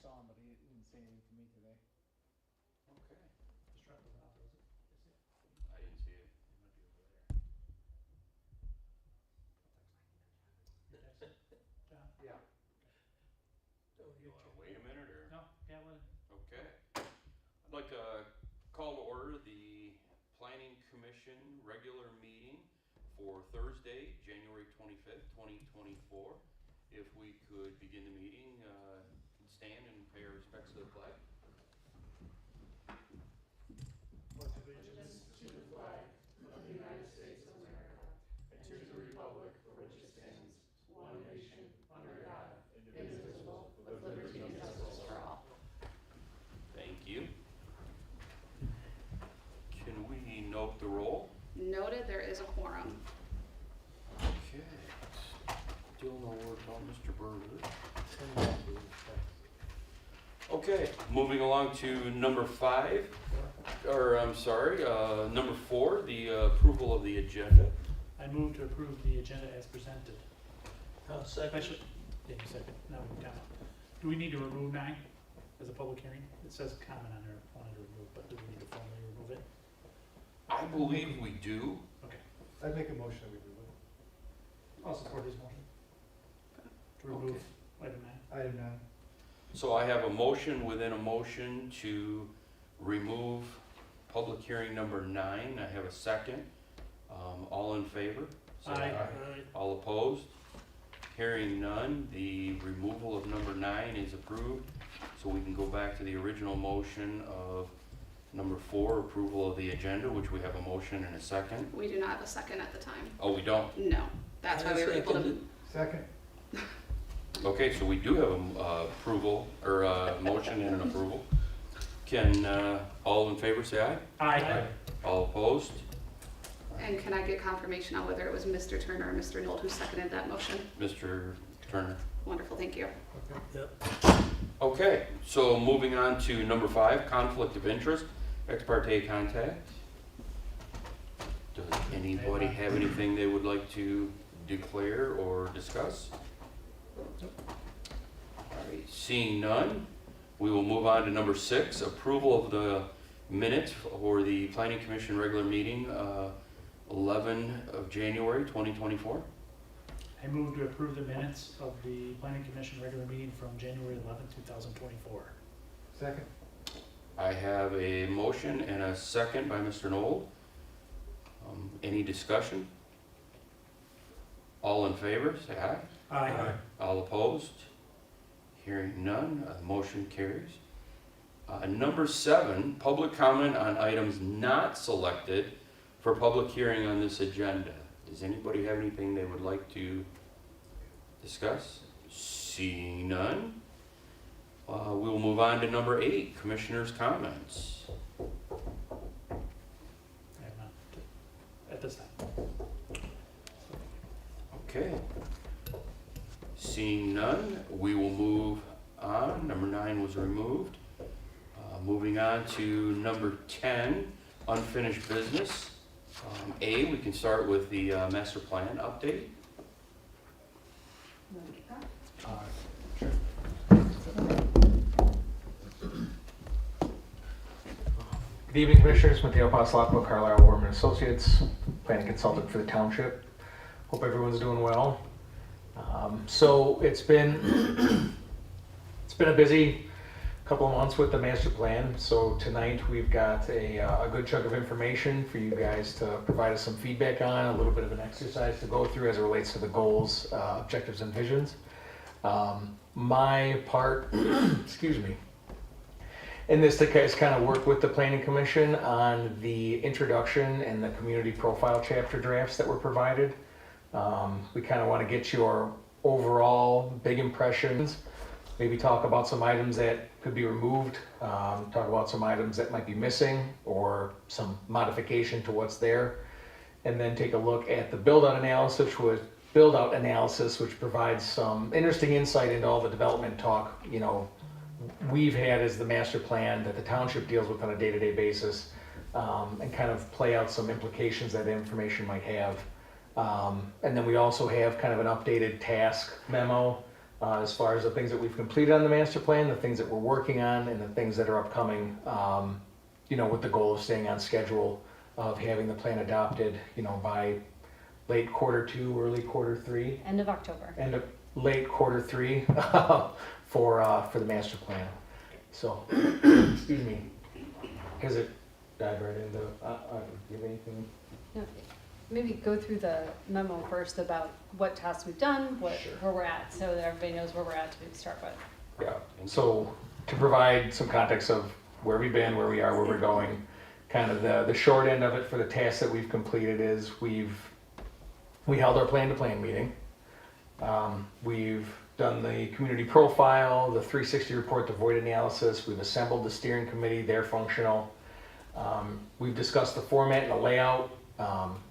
saw him, but he didn't say anything to me today. Okay. Just drop it off, is it? I didn't see it. It might be over there. That's it. John? Yeah. You wanna wait a minute or? No, yeah, well, Okay. I'd like to call to order the Planning Commission regular meeting for Thursday, January 25th, 2024. If we could begin the meeting, stand and pay our respects to the flag. Pledge allegiance to the flag of the United States of America and to the republic for which it stands, one nation, under God, indivisible, with liberty and justice for all. Thank you. Can we note the roll? Noted, there is a quorum. Okay. Still no word about Mr. Berger. Okay, moving along to number 5, or I'm sorry, number 4, the approval of the agenda. I move to approve the agenda as presented. Second. Yeah, you second. Now we can comment. Do we need to remove 9 as a public hearing? It says comment on there, wanted to remove, but do we need to formally remove it? I believe we do. Okay. I'd make a motion that we remove I'll support his motion. To remove item 9. item 9. So I have a motion within a motion to remove public hearing number 9. I have a second. All in favor? Say Aye. All opposed? Hearing none, the removal of number 9 is approved. So we can go back to the original motion of number 4, approval of the agenda, which we have a motion and a second. We do not have a second at the time. Oh, we don't? No, that's why we were able to. Second. Okay, so we do have a approval, or a motion and an approval. Can all in favor say aye? Aye. All opposed? And can I get confirmation on whether it was Mr. Turner or Mr. Nold who seconded that motion? Mr. Turner. Wonderful, thank you. Okay, so moving on to number 5, conflict of interest, ex parte contact. Does anybody have anything they would like to declare or discuss? All right, seeing none, we will move on to number 6, approval of the minutes for the Planning Commission regular meeting, 11 of January 2024. I move to approve the minutes of the Planning Commission regular meeting from January 11th, 2024. Second. I have a motion and a second by Mr. Knoll. Any discussion? All in favor, say aye. Aye. All opposed? Hearing none, motion carries. Number 7, public comment on items not selected for public hearing on this agenda. Does anybody have anything they would like to discuss? Seeing none, we will move on to number 8, commissioners' comments. I have not, at this time. Okay. Seeing none, we will move on. Number 9 was removed. Moving on to number 10, unfinished business. A, we can start with the master plan update. Good evening, Commissioners. Mateo Paslappo, Carlisle Warman Associates, planning consultant for the Township. Hope everyone's doing well. So it's been a busy couple of months with the master plan. So tonight we've got a good chunk of information for you guys to provide us some feedback on, a little bit of an exercise to go through as it relates to the goals, objectives, and visions. My part, excuse me, in this to kind of work with the Planning Commission on the introduction and the community profile chapter drafts that were provided. We kind of want to get your overall big impressions, maybe talk about some items that could be removed, talk about some items that might be missing or some modification to what's there, and then take a look at the build-out analysis, which provides some interesting insight into all the development talk, we've had as the master plan that the township deals with on a day-to-day basis, and kind of play out some implications that information might have. And then we also have kind of an updated task memo as far as the things that we've completed on the master plan, the things that we're working on, and the things that are upcoming, with the goal of staying on schedule of having the plan adopted, by late Q2, early Q3, End of October. end of late Q3 for the master plan. So, excuse me, has it dive right into, do you have anything? No, maybe go through the memo first about what tasks we've done, Sure. where we're at, so that everybody knows where we're at to start with. Yeah, so to provide some context of where we've been, where we are, where we're going, kind of the short end of it for the tasks that we've completed is we held our plan to plan meeting. We've done the community profile, the 360 report, the void analysis. We've assembled the steering committee, they're functional. We've discussed the format and the layout,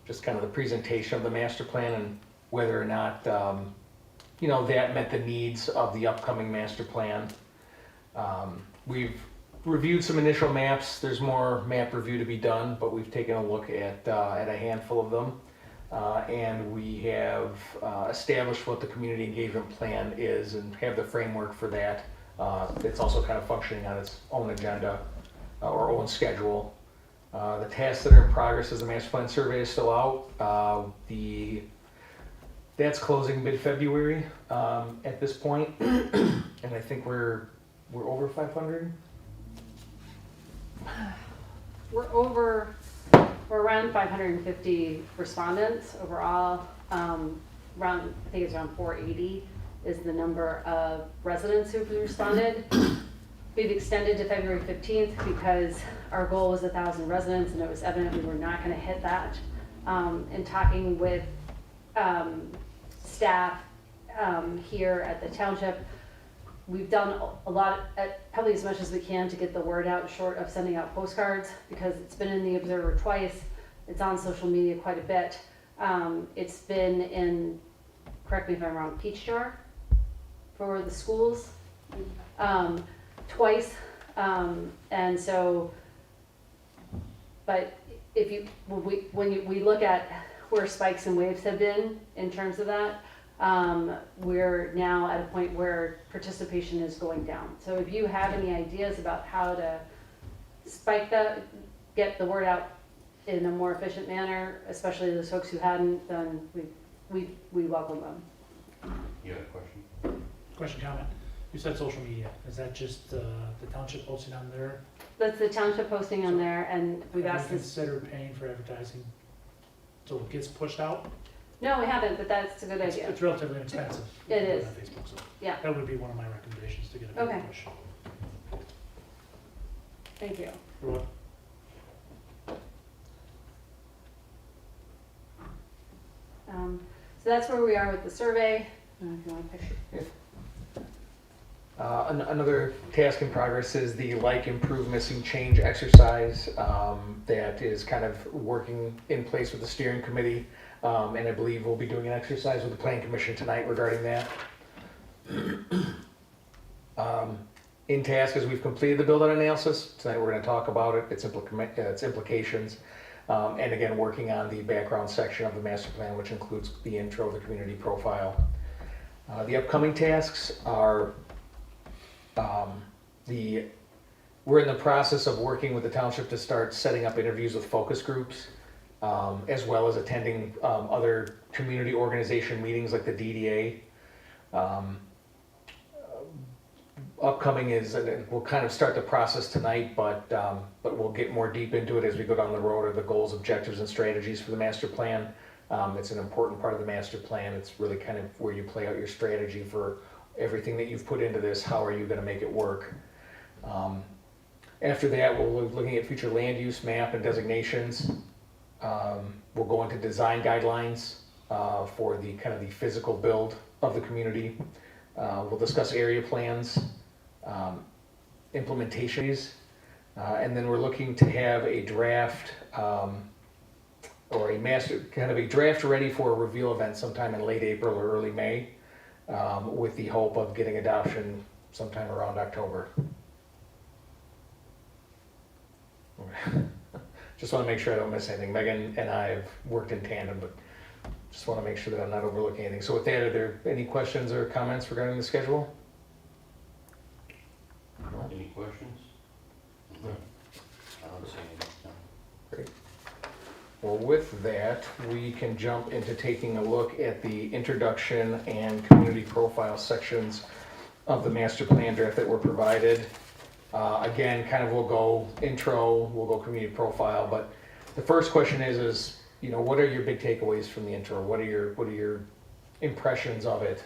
just kind of the presentation of the master plan and whether or not, that met the needs of the upcoming master plan. We've reviewed some initial maps. There's more map review to be done, but we've taken a look at a handful of them. And we have established what the community engagement plan is and have the framework for that. It's also kind of functioning on its own agenda or own schedule. The tasks that are in progress as the master plan survey is still out. That's closing mid-February at this point, and I think we're over 500. We're around 550 respondents overall. I think it's around 480 is the number of residents who've responded. We've extended to February 15th because our goal was 1,000 residents and it was evident we were not going to hit that. In talking with staff here at the township, we've done a lot, probably as much as we can to get the word out, short of sending out postcards, because it's been in the Observer twice. It's on social media quite a bit. It's been in, correct me if I'm wrong, Peach Jar for the schools twice. And so, but when we look at where spikes and waves have been in terms of that, we're now at a point where participation is going down. So if you have any ideas about how to spike that, get the word out in a more efficient manner, especially those folks who hadn't, then we welcome them. You have a question? Question, comment. You said social media. Is that just the township posting on there? That's the township posting on there, and we've Have asked you this. considered paying for advertising so it gets pushed out? No, we haven't, but that's a good idea. It's relatively inexpensive. It to put is. on Facebook, so Yeah. that would be one of my recommendations to get a Okay. big push. Thank you. You're welcome. So that's where we are with the survey. If you want a picture. Another task in progress is the like, improve, missing, change exercise that is kind of working in place with the steering committee. And I believe we'll be doing an exercise with the planning commission tonight regarding that. In task, as we've completed the build-out analysis, tonight we're going to talk about it, its implications, and again, working on the background section of the master plan, which includes the intro, the community profile. The upcoming tasks are we're in the process of working with the township to start setting up interviews with focus groups, as well as attending other community organization meetings like the DDA. Upcoming is, and we'll kind of start the process tonight, but we'll get more deep into it as we go down the road, are the goals, objectives, and strategies for the master plan. It's an important part of the master plan. It's really kind of where you play out your strategy for everything that you've put into this. How are you going to make it work? After that, we'll be looking at future land use map and designations. We'll go into design guidelines for the kind of the physical build of the community. We'll discuss area plans, implementations, and then we're looking to have a draft or a master, kind of a draft ready for a reveal event sometime in late April or early May, with the hope of getting adoption sometime around October. Just want to make sure I don't miss anything. Megan and I have worked in tandem, but Just want to make sure that I'm not overlooking anything. So with that, are there any questions or comments regarding the schedule? No? Any questions? No. I don't see any. No. Well, with that, we can jump into taking a look at the introduction and community profile sections of the master plan draft that were provided. Again, kind of we'll go intro, we'll go community profile, but the first question is, you know, what are your big takeaways from the intro? What are your impressions of it,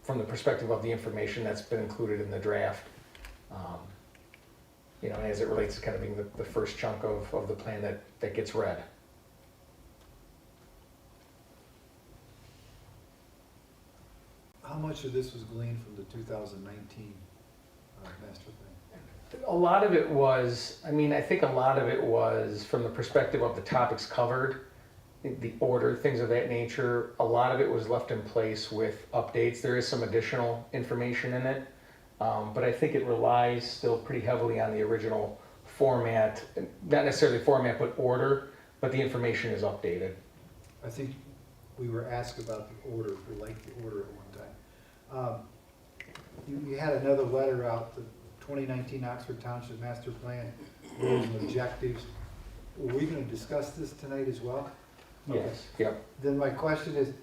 from the perspective of the information that's been included in the draft? You know, as it relates to kind of being the first chunk of the plan that gets read. How much of this was gleaned from the 2019 master plan? A lot of it was, I mean, I think a lot of it was from the perspective of the topics covered, the order, things of that nature. A lot of it was left in place with updates. There is some additional information in it, but I think it relies still pretty heavily on the original format, not necessarily format, but order, but the information is updated. I think we were asked about the order, if we liked the order at one time. You had another letter out, the 2019 Oxford Township Master Plan, goals and objectives. Were we going to discuss this tonight as well? Yes, yep. Then my question is,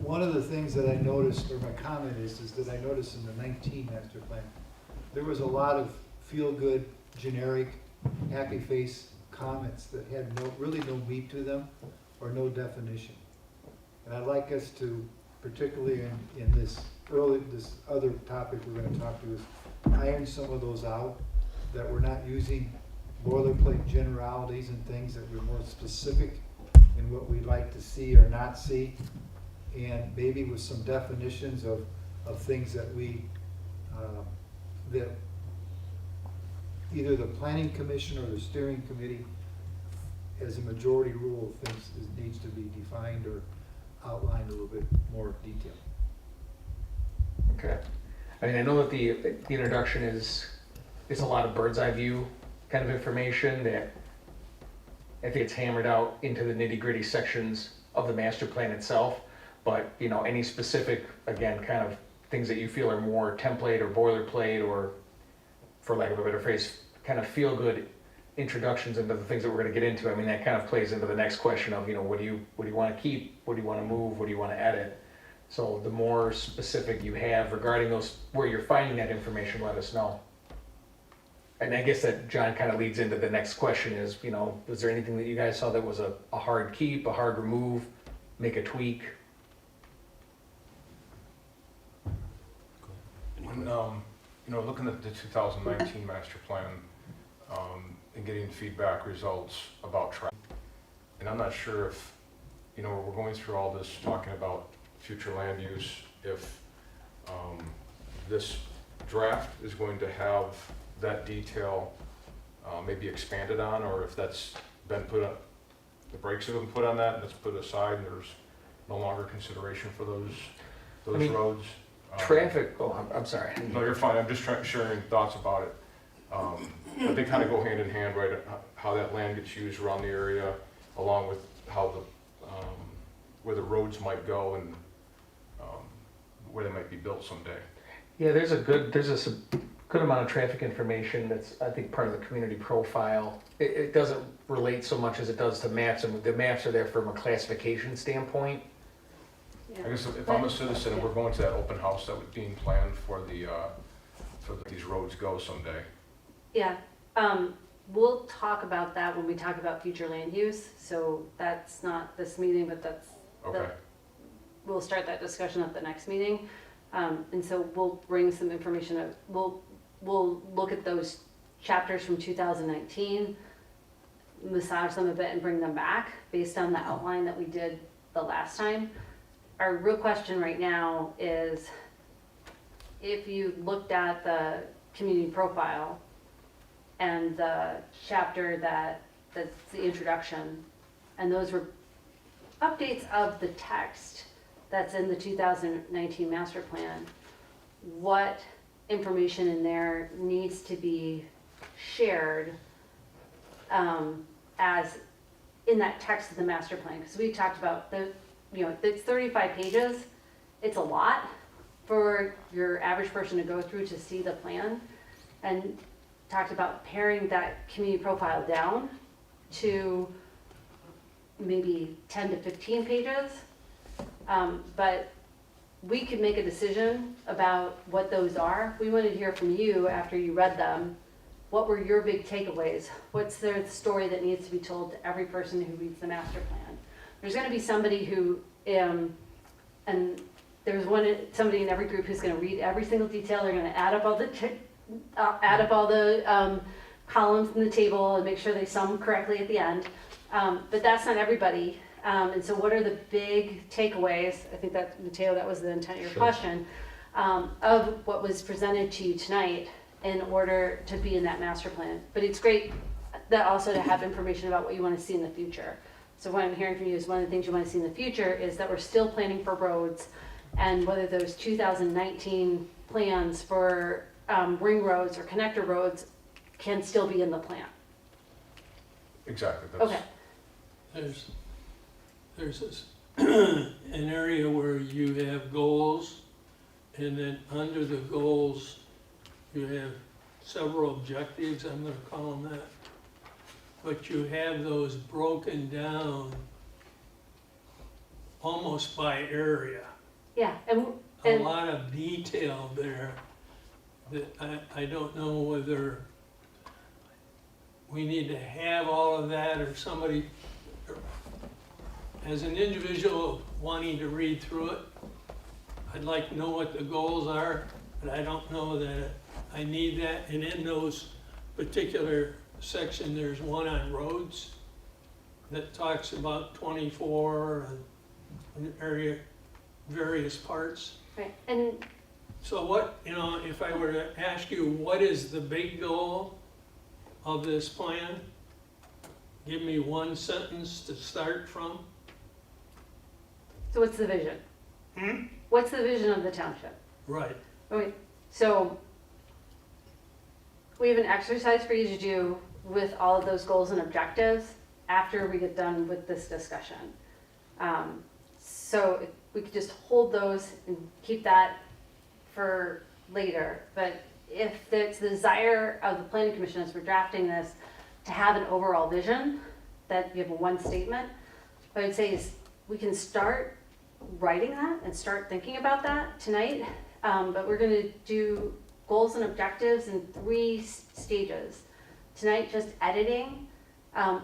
one of the things that I noticed, or my comment is that I noticed in the 19 master plan, there was a lot of feel-good, generic, happy face comments that had really no meat to them or no definition. And I'd like us to, particularly in this other topic we're going to talk to, is iron some of those out, that we're not using boilerplate generalities and things, that we're more specific in what we'd like to see or not see, and maybe with some definitions of things that that either the planning commission or the steering committee, as a majority rule, thinks needs to be defined or outlined a little bit more detail. Okay. I mean, I know that the introduction is a lot of bird's eye view kind of information that I think it's hammered out into the nitty-gritty sections of the master plan itself. But, you know, any specific, again, kind of things that you feel are more template or boilerplate, or, for lack of a better phrase, kind of feel-good introductions into the things that we're going to get into. I mean, that kind of plays into the next question of, you know, what do you want to keep? What do you want to move? What do you want to edit? So the more specific you have regarding those, where you're finding that information, let us know. And I guess that, John, kind of leads into the next question is, you know, was there anything that you guys saw that was a hard keep, a hard remove, make a tweak? When, you know, looking at the 2019 master plan, and getting feedback results about traffic, and I'm not sure if, you know, we're going through all this talking about future land use, if this draft is going to have that detail maybe expanded on, or if that's been put on, the brakes have been put on that and it's put aside and there's no longer consideration for those I mean, roads. Traffic, I'm sorry. No, you're fine, I'm just sharing thoughts about it. But they kind of go hand in hand, right? How that land gets used around the area, along with how where the roads might go and where they might be built someday. Yeah, there's a good amount of traffic information that's, I think, part of the community profile. It doesn't relate so much as it does to maps, and the maps are there from a classification standpoint. I guess if I'm a citizen and we're going to that open house that was being planned for these roads go someday. Yeah, we'll talk about that when we talk about future land use, so that's not this meeting, but that's, Okay. we'll start that discussion at the next meeting. And so we'll bring some information, we'll look at those chapters from 2019, massage them a bit and bring them back based on the outline that we did the last time. Our real question right now is, if you looked at the community profile and the chapter that's the introduction, and those were updates of the text that's in the 2019 master plan, what information in there needs to be shared as in that text of the master plan, because we talked about it's 35 pages. It's a lot for your average person to go through to see the plan, and talked about paring that community profile down to maybe 10 to 15 pages. But we could make a decision about what those are. We want to hear from you after you read them. What were your big takeaways? What's the story that needs to be told to every person who reads the master plan? There's going to be somebody who, and there's somebody in every group who's going to read every single detail. They're going to add up all the columns in the table and make sure they sum correctly at the end. But that's not everybody. And so what are the big takeaways? I think that, Mateo, that was the intent of your question, of what was presented to you tonight in order to be in that master plan. But it's great that also to have information about what you want to see in the future. So what I'm hearing from you is one of the things you want to see in the future is that we're still planning for roads, and whether those 2019 plans for ring roads or connector roads can still be in the plan. Exactly. That's, Okay. There's this an area where you have goals, and then under the goals, you have several objectives, I'm gonna call them that. But you have those broken down almost by area. Yeah, A and lot of detail there that I don't know whether we need to have all of that, or somebody, as an individual wanting to read through it, I'd like to know what the goals are, but I don't know that I need that. And in those particular section, there's one on roads that talks about 24 and area, various parts. right, and So what, if I were to ask you, what is the big goal of this plan? Give me one sentence to start from. so what's the vision? What's the vision of the township? Right. Okay, so we have an exercise for you to do with all of those goals and objectives after we get done with this discussion. So if we could just hold those and keep that for later. But if it's the desire of the planning commission as we're drafting this to have an overall vision, that you have a one statement, what I would say is we can start writing that and start thinking about that tonight. But we're gonna do goals and objectives in 3 stages. Tonight, just editing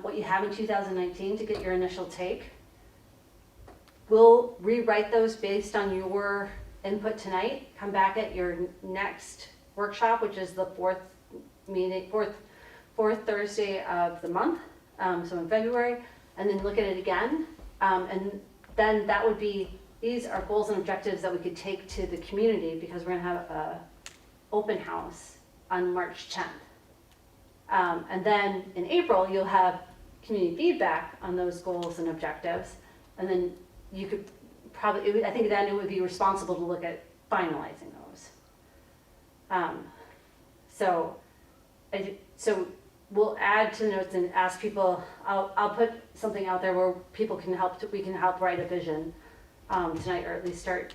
what you have in 2019 to get your initial take. We'll rewrite those based on your input tonight. Come back at your next workshop, which is the fourth Thursday of the month, so in February, and then look at it again. And then that would be, these are goals and objectives that we could take to the community, because we're gonna have a open house on March 10th. And then in April, you'll have community feedback on those goals and objectives. And then you could probably, I think then it would be responsible to look at finalizing those. So we'll add to the notes and ask people, I'll put something out there where people can we can help write a vision tonight, or at least start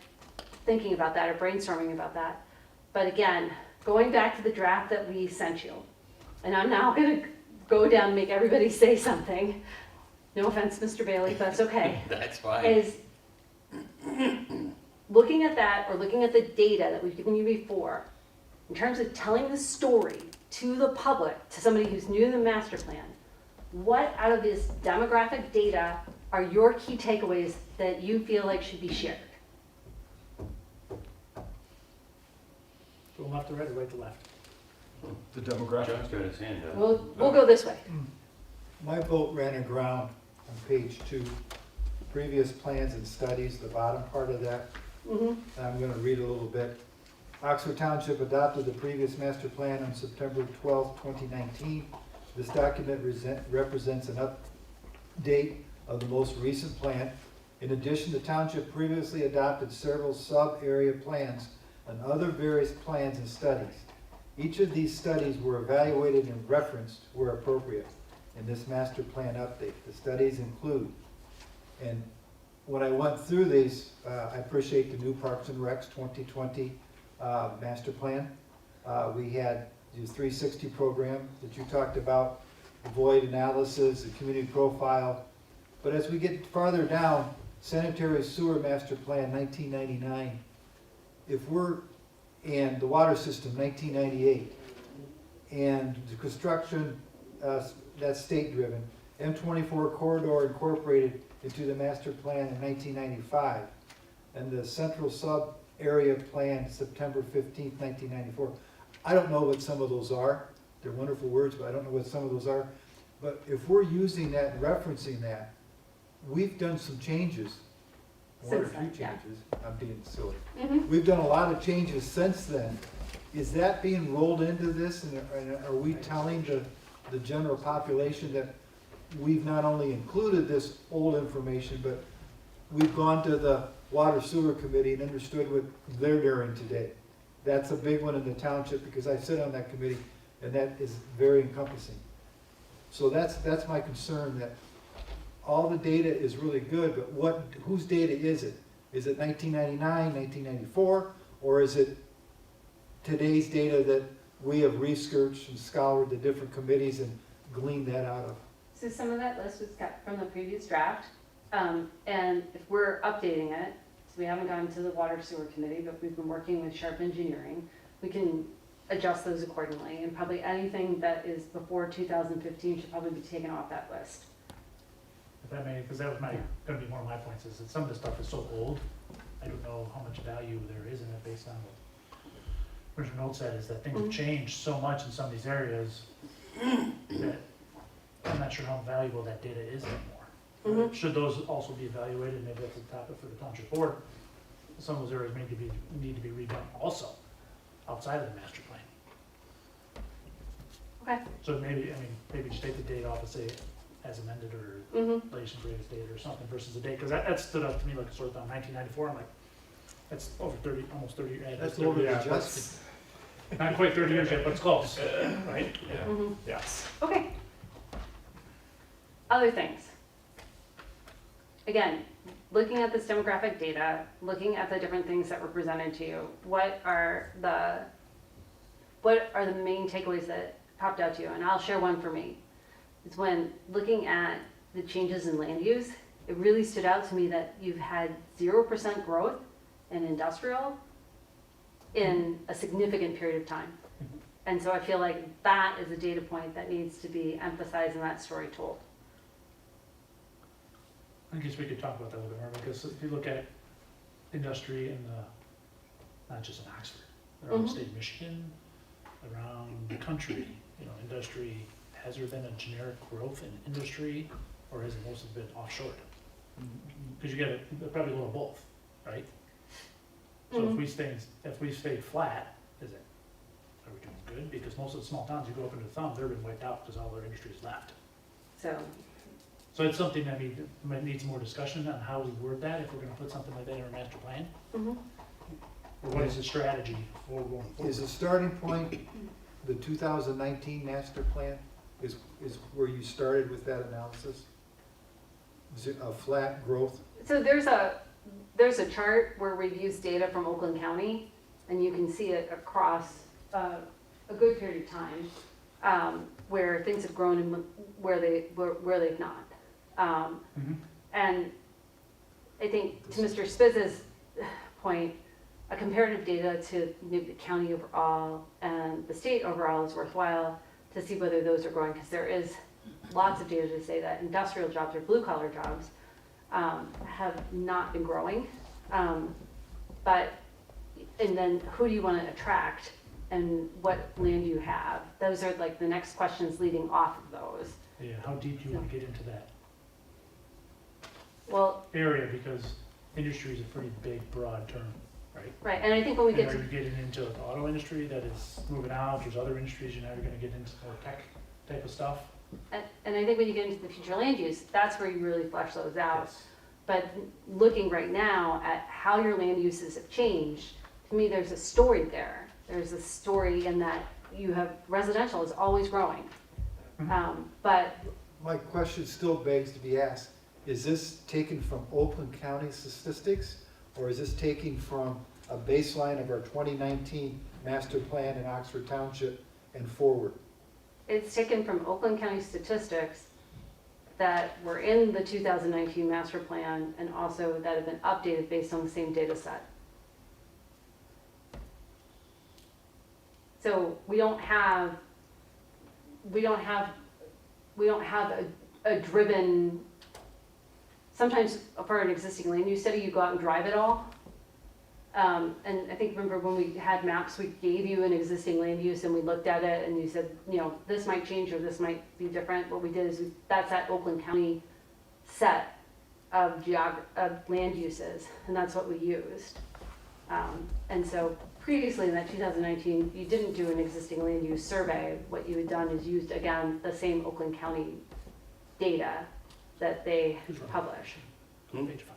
thinking about that or brainstorming about that. But again, going back to the draft that we sent you, and I'm now gonna go down and make everybody say something. No offense, Mr. Bailey, but that's okay. That's fine. Is looking at that, or looking at the data that we've given you before, in terms of telling the story to the public, to somebody who's new to the master plan, what out of this demographic data are your key takeaways that you feel like should be shared? Go left to right or right to left? the demographic. John's got his hand up. We'll go this way. My vote ran aground on page 2, previous plans and studies, the bottom part of that. Mhm. I'm gonna read a little bit. Oxford Township adopted the previous master plan on September 12, 2019. This document represents an update of the most recent plan. In addition, the township previously adopted several sub-area plans and other various plans and studies. Each of these studies were evaluated and referenced where appropriate. in this master plan update. The studies include, and when I went through these, I appreciate the new Parks and Recs 2020 master plan. We had the 360 program that you talked about, the void analysis, the community profile. But as we get farther down, sanitary sewer master plan 1999, and the water system 1998, and the construction, that's state driven, M24 corridor incorporated into the master plan in 1995, and the central sub area plan September 15th, 1994. I don't know what some of those are. They're wonderful words, but I don't know what some of those are. But if we're using that and referencing that, we've done some changes. One or Since two then, yeah. changes. I'm being silly. Mhm. We've done a lot of changes since then. Is that being rolled into this, and are we telling the general population that we've not only included this old information, but we've gone to the Water Sewer Committee and understood what they're doing today? That's a big one in the township, because I sit on that committee, and that is very encompassing. So that's my concern, that all the data is really good, but whose data is it? Is it 1999, 1994, or is it today's data that we have researched and scoured the different committees and gleaned that out of? So some of that list was cut from the previous draft, and if we're updating it, so we haven't gone to the Water Sewer Committee, but we've been working with Sharp Engineering, we can adjust those accordingly, and probably anything that is before 2015 should probably be taken off that list. If that may, because that was gonna be one of my points, is that some of the stuff is so old, I don't know how much value there is in it based on what Commissioner Nolt said, is that things have changed so much in some of these areas that I'm not sure how valuable that data is anymore. Should those also be evaluated, maybe that's a topic for the township board, some of those areas need to be redone also, outside of the master plan. Okay. So maybe just take the date off and say as amended, or latest and greatest data or something versus the date, because that stood out to me like sort of on 1994, I'm like, that's over 30, almost 30 years. That's over the adjustment. Not quite 30 years yet, but it's close, right? Mhm. Yes. Okay. Other things. Again, looking at this demographic data, looking at the different things that were presented to you, what are the main takeaways that popped out to you? And I'll share one for me. It's when looking at the changes in land use, it really stood out to me that you've had 0% growth in industrial in a significant period of time. And so I feel like that is a data point that needs to be emphasized in that story told. I guess we could talk about that a little bit more, because if you look at industry in not just in Oxford, around the state of Michigan, around the country, industry, has there been a generic growth in industry, or has it mostly been offshored? Because you get probably a little of both, right? So if we stay flat, are we doing good? Because most of the small towns, you go up into the thumb, they've been wiped out because all their industry is left. So it's something that might need some more discussion on how we word that, if we're gonna put something like that in our master plan. Or what is the strategy for going forward? Is the starting point the 2019 master plan? Is where you started with that analysis? Is it a flat growth? So there's a chart where we've used data from Oakland County, and you can see it across a good period of time, where things have grown and where they've not. And I think to Mr. Spiz's point, a comparative data to maybe the county overall and the state overall is worthwhile to see whether those are growing, because there is lots of data to say that industrial jobs or blue collar jobs have not been growing. And then who do you want to attract and what land do you have? Those are like the next questions leading off of those. Yeah, how deep do you want to get into that Well, area, because industry is a pretty big, broad term, right? right, and I think when we get Are to, you getting into the auto industry that is moving out, there's other industries, you're gonna get into more tech type of stuff? and I think when you get into the future land use, that's where you really flesh those out. Yes. But looking right now at how your land uses have changed, to me, there's a story there. There's a story in that you have residential is always growing. But my question still begs to be asked, is this taken from Oakland County statistics? Or is this taken from a baseline of our 2019 master plan in Oxford Township and forward? It's taken from Oakland County statistics that were in the 2019 master plan and also that have been updated based on the same data set. So we don't have a driven, sometimes for an existing land use study, you go out and drive it all. And I think, remember when we had maps, we gave you an existing land use and we looked at it and you said, you know, this might change or this might be different. What we did is that's that Oakland County set of land uses, and that's what we used. And so previously in that 2019, you didn't do an existing land use survey. What you had done is used, again, the same Oakland County data that they publish. Page 5.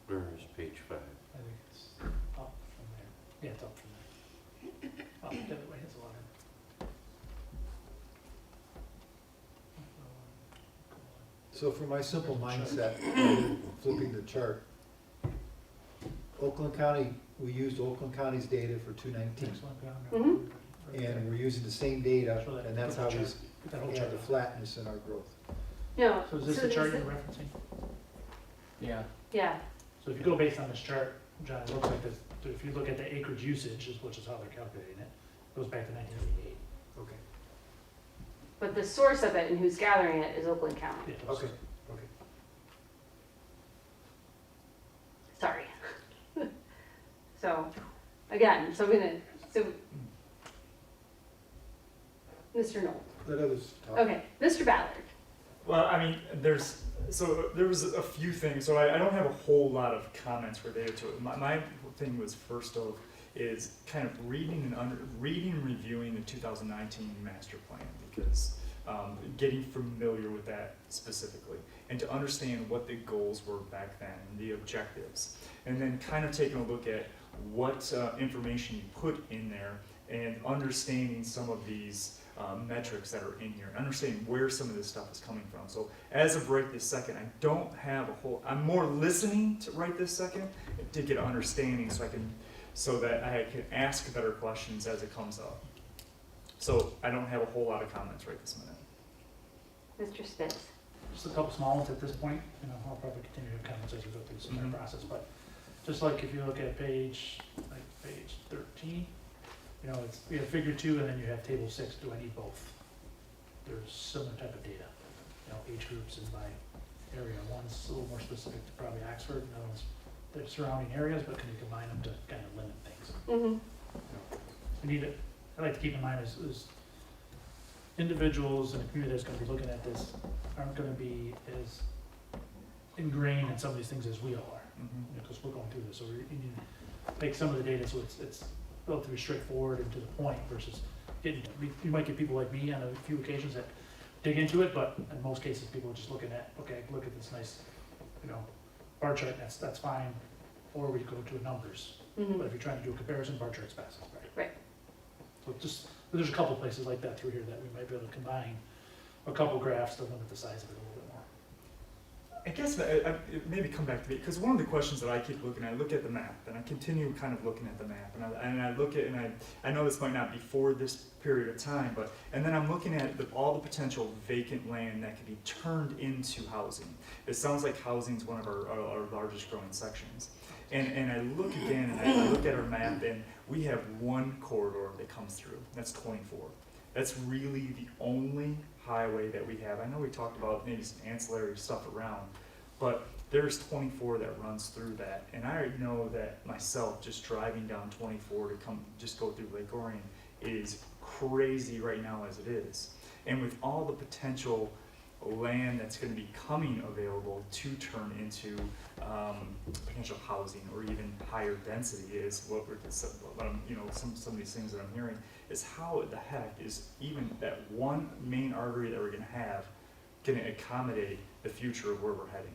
Where is page 5? I think it's up from there. Yeah, it's up from there. Up, the other way, it's a lot. So for my simple mindset, flipping the chart, Oakland County, we used Oakland County's data for 2019. Next one down there. And we're using the same data, Show that- and that's put how that we chart- put that whole had chart the up. flatness in our growth. No. So is this the chart you're referencing? Yeah. Yeah. So if you go based on this chart, John, it looks like this, if you look at the acreage usage, which is how they're calculating it, goes back to 1988. Okay, But the source of it and who's gathering it is Oakland County. Yeah, those- okay, okay. Sorry. So, again, so Mr. Knoll. Let others talk. Okay, Mr. Ballard. Well, I mean, there was a few things, so I don't have a whole lot of comments related to it. My thing was first of is kind of reading and reviewing the 2019 master plan, because getting familiar with that specifically and to understand what the goals were back then and the objectives, and then kind of taking a look at what information you put in there and understanding some of these metrics that are in here, understanding where some of this stuff is coming from. So as of right this second, I don't have a whole, I'm more listening to right this second to get an understanding so that I can ask better questions as it comes up. So I don't have a whole lot of comments right this minute. Mr. Spitz. Just a couple small ones at this point, you know, I'll probably continue to comments as we go through the submission process, but just like if you look at page 13, you know, we have figure 2 and then you have table 6, do I need both? There's similar type of data, you know, age groups and by area. One's a little more specific to probably Oxford, and the other one's the surrounding areas, but can you combine them to kind of limit things? Mm-hmm. We need to, I like to keep in mind is individuals in the community that's gonna be looking at this aren't gonna be as ingrained in some of these things as we all are, because we're going through this, so we need to take some of the data so it's relatively straightforward and to the point versus getting, you might get people like me on a few occasions that dig into it, but in most cases, people are just looking at, okay, look at this nice, you know, bar chart, that's fine, or we go to numbers. Mm-hmm. But if you're trying to do a comparison, bar chart's best, right? Right. So just, there's a couple places like that through here that we might be able to combine a couple graphs to limit the size of it a little bit more. I guess maybe come back to me, because one of the questions that I keep looking at, I look at the map, and I continue kind of looking at the map, and I look at, and I know this might not be for this period of time, but, and then I'm looking at all the potential vacant land that could be turned into housing. It sounds like housing is one of our largest growing sections. And I look again, and I look at our map, and we have one corridor that comes through, that's 24. That's really the only highway that we have. I know we talked about maybe some ancillary stuff around, but there's 24 that runs through that. And I already know that myself, just driving down 24 to just go through Lake Orion is crazy right now as it is. And with all the potential land that's going to be coming available to turn into potential housing or even higher density is what I'm, you know, some of these things that I'm hearing is how the heck is even that one main artery that we're going to have going to accommodate the future of where we're heading.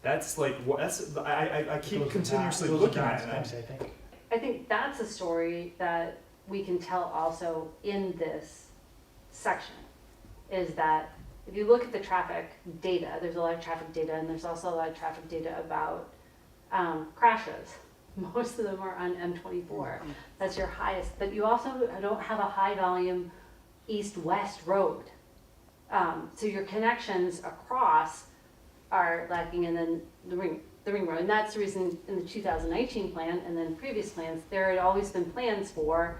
That's like what I keep continuously looking at it. I think that's a story that we can tell also in this section. is that if you look at the traffic data, there's a lot of traffic data, and there's also a lot of traffic data about crashes. Most of them are on M24. That's your highest, but you also don't have a high volume east-west road. So your connections across are lacking, and then the ring road. And that's the reason in the 2019 plan and then previous plans, there had always been plans for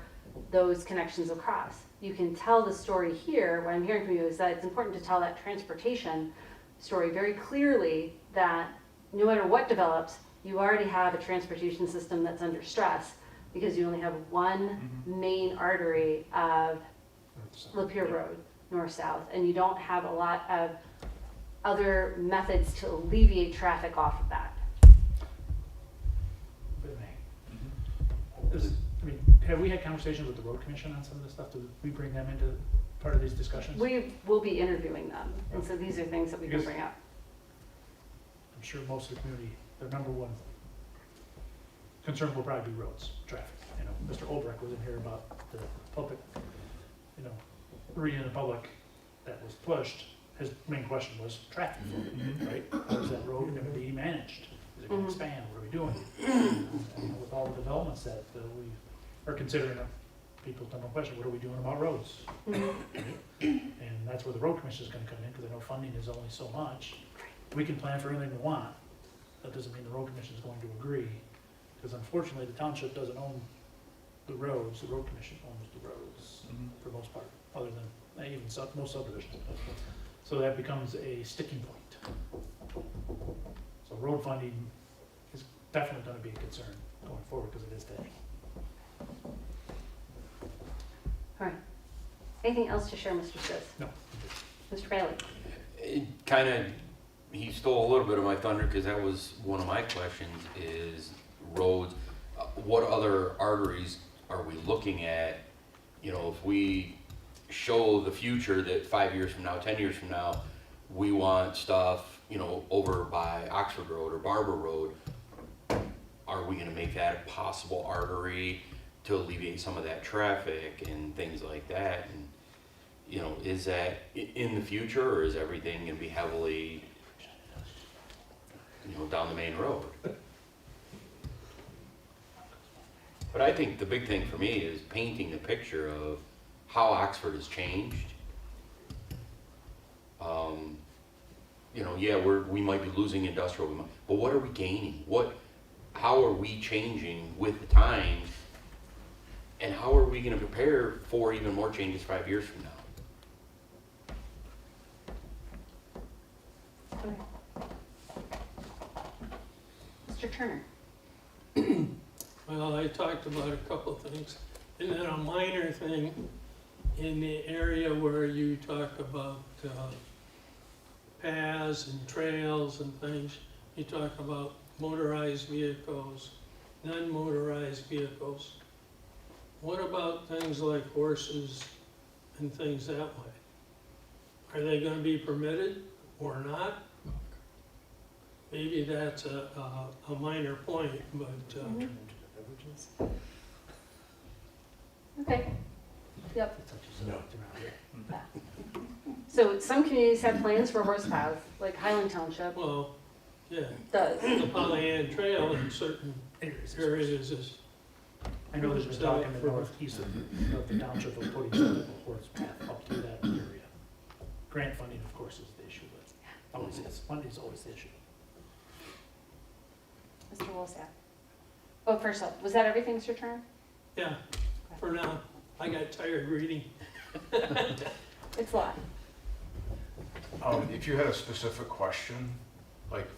those connections across. You can tell the story here. What I'm hearing from you is that it's important to tell that transportation story very clearly, that no matter what develops, you already have a transportation system that's under stress because you only have one main artery of Lapeer Road, north-south, and you don't have a lot of other methods to alleviate traffic off of that. Have we had conversations with the road commission on some of this stuff? Do we bring them into part of these discussions? We will be interviewing them, and so these are things that we can bring up. I'm sure most of the community, their number one concern will probably be roads, traffic. You know, Mr. Olbrecht was in here about the public, you know, reading the public that was pushed. His main question was traffic flow, right? How is that road going to be managed? Is it going to expand? What are we doing? And with all the developments that we are considering, people's number one question, what are we doing about roads? And that's where the road commission is going to come in, because I know funding is only so much. We can plan for anything we want. That doesn't mean the road commission is going to agree, because unfortunately the township doesn't own the roads. The road commission owns the roads for the most part, other than even most subdivisions. So that becomes a sticking point. So road funding is definitely going to be a concern going forward, because it is today. All right. Anything else to share, Mr. Smith? No. Mr. Bailey? He stole a little bit of my thunder, because that was one of my questions, is roads. What other arteries are we looking at? You know, if we show the future that 5 years from now, 10 years from now, we want stuff, you know, over by Oxford Road or Barber Road, are we gonna make that a possible artery to alleviate some of that traffic and things like that? And, you know, is that in the future, or is everything gonna be heavily, you know, down the main road? But I think the big thing for me is painting the picture of how Oxford has changed. You know, yeah, we might be losing industrial, but what are we gaining? How are we changing with the times? And how are we gonna prepare for even more changes 5 years from now? Mr. Turner? Well, I talked about a couple of things, and then a minor thing in the area where you talk about paths and trails and things. You talk about motorized vehicles, non-motorized vehicles. What about things like horses and things that way? Are they going to be permitted or not? Maybe that's a minor point, but Okay. Yep. So some communities have plans for horse paths, like Highland Township well, yeah, does. the Pollyant Trail in certain areas is. I know there's been talk in the northeast of the township of putting some horse path up through that area. Grant funding, of course, is the issue, but always is. Funding is always the issue. Mr. Wolstad? Oh, first up, was that everything, Mr. Turner? Yeah, for now. I got tired reading. It's a lot. If you had a specific question, like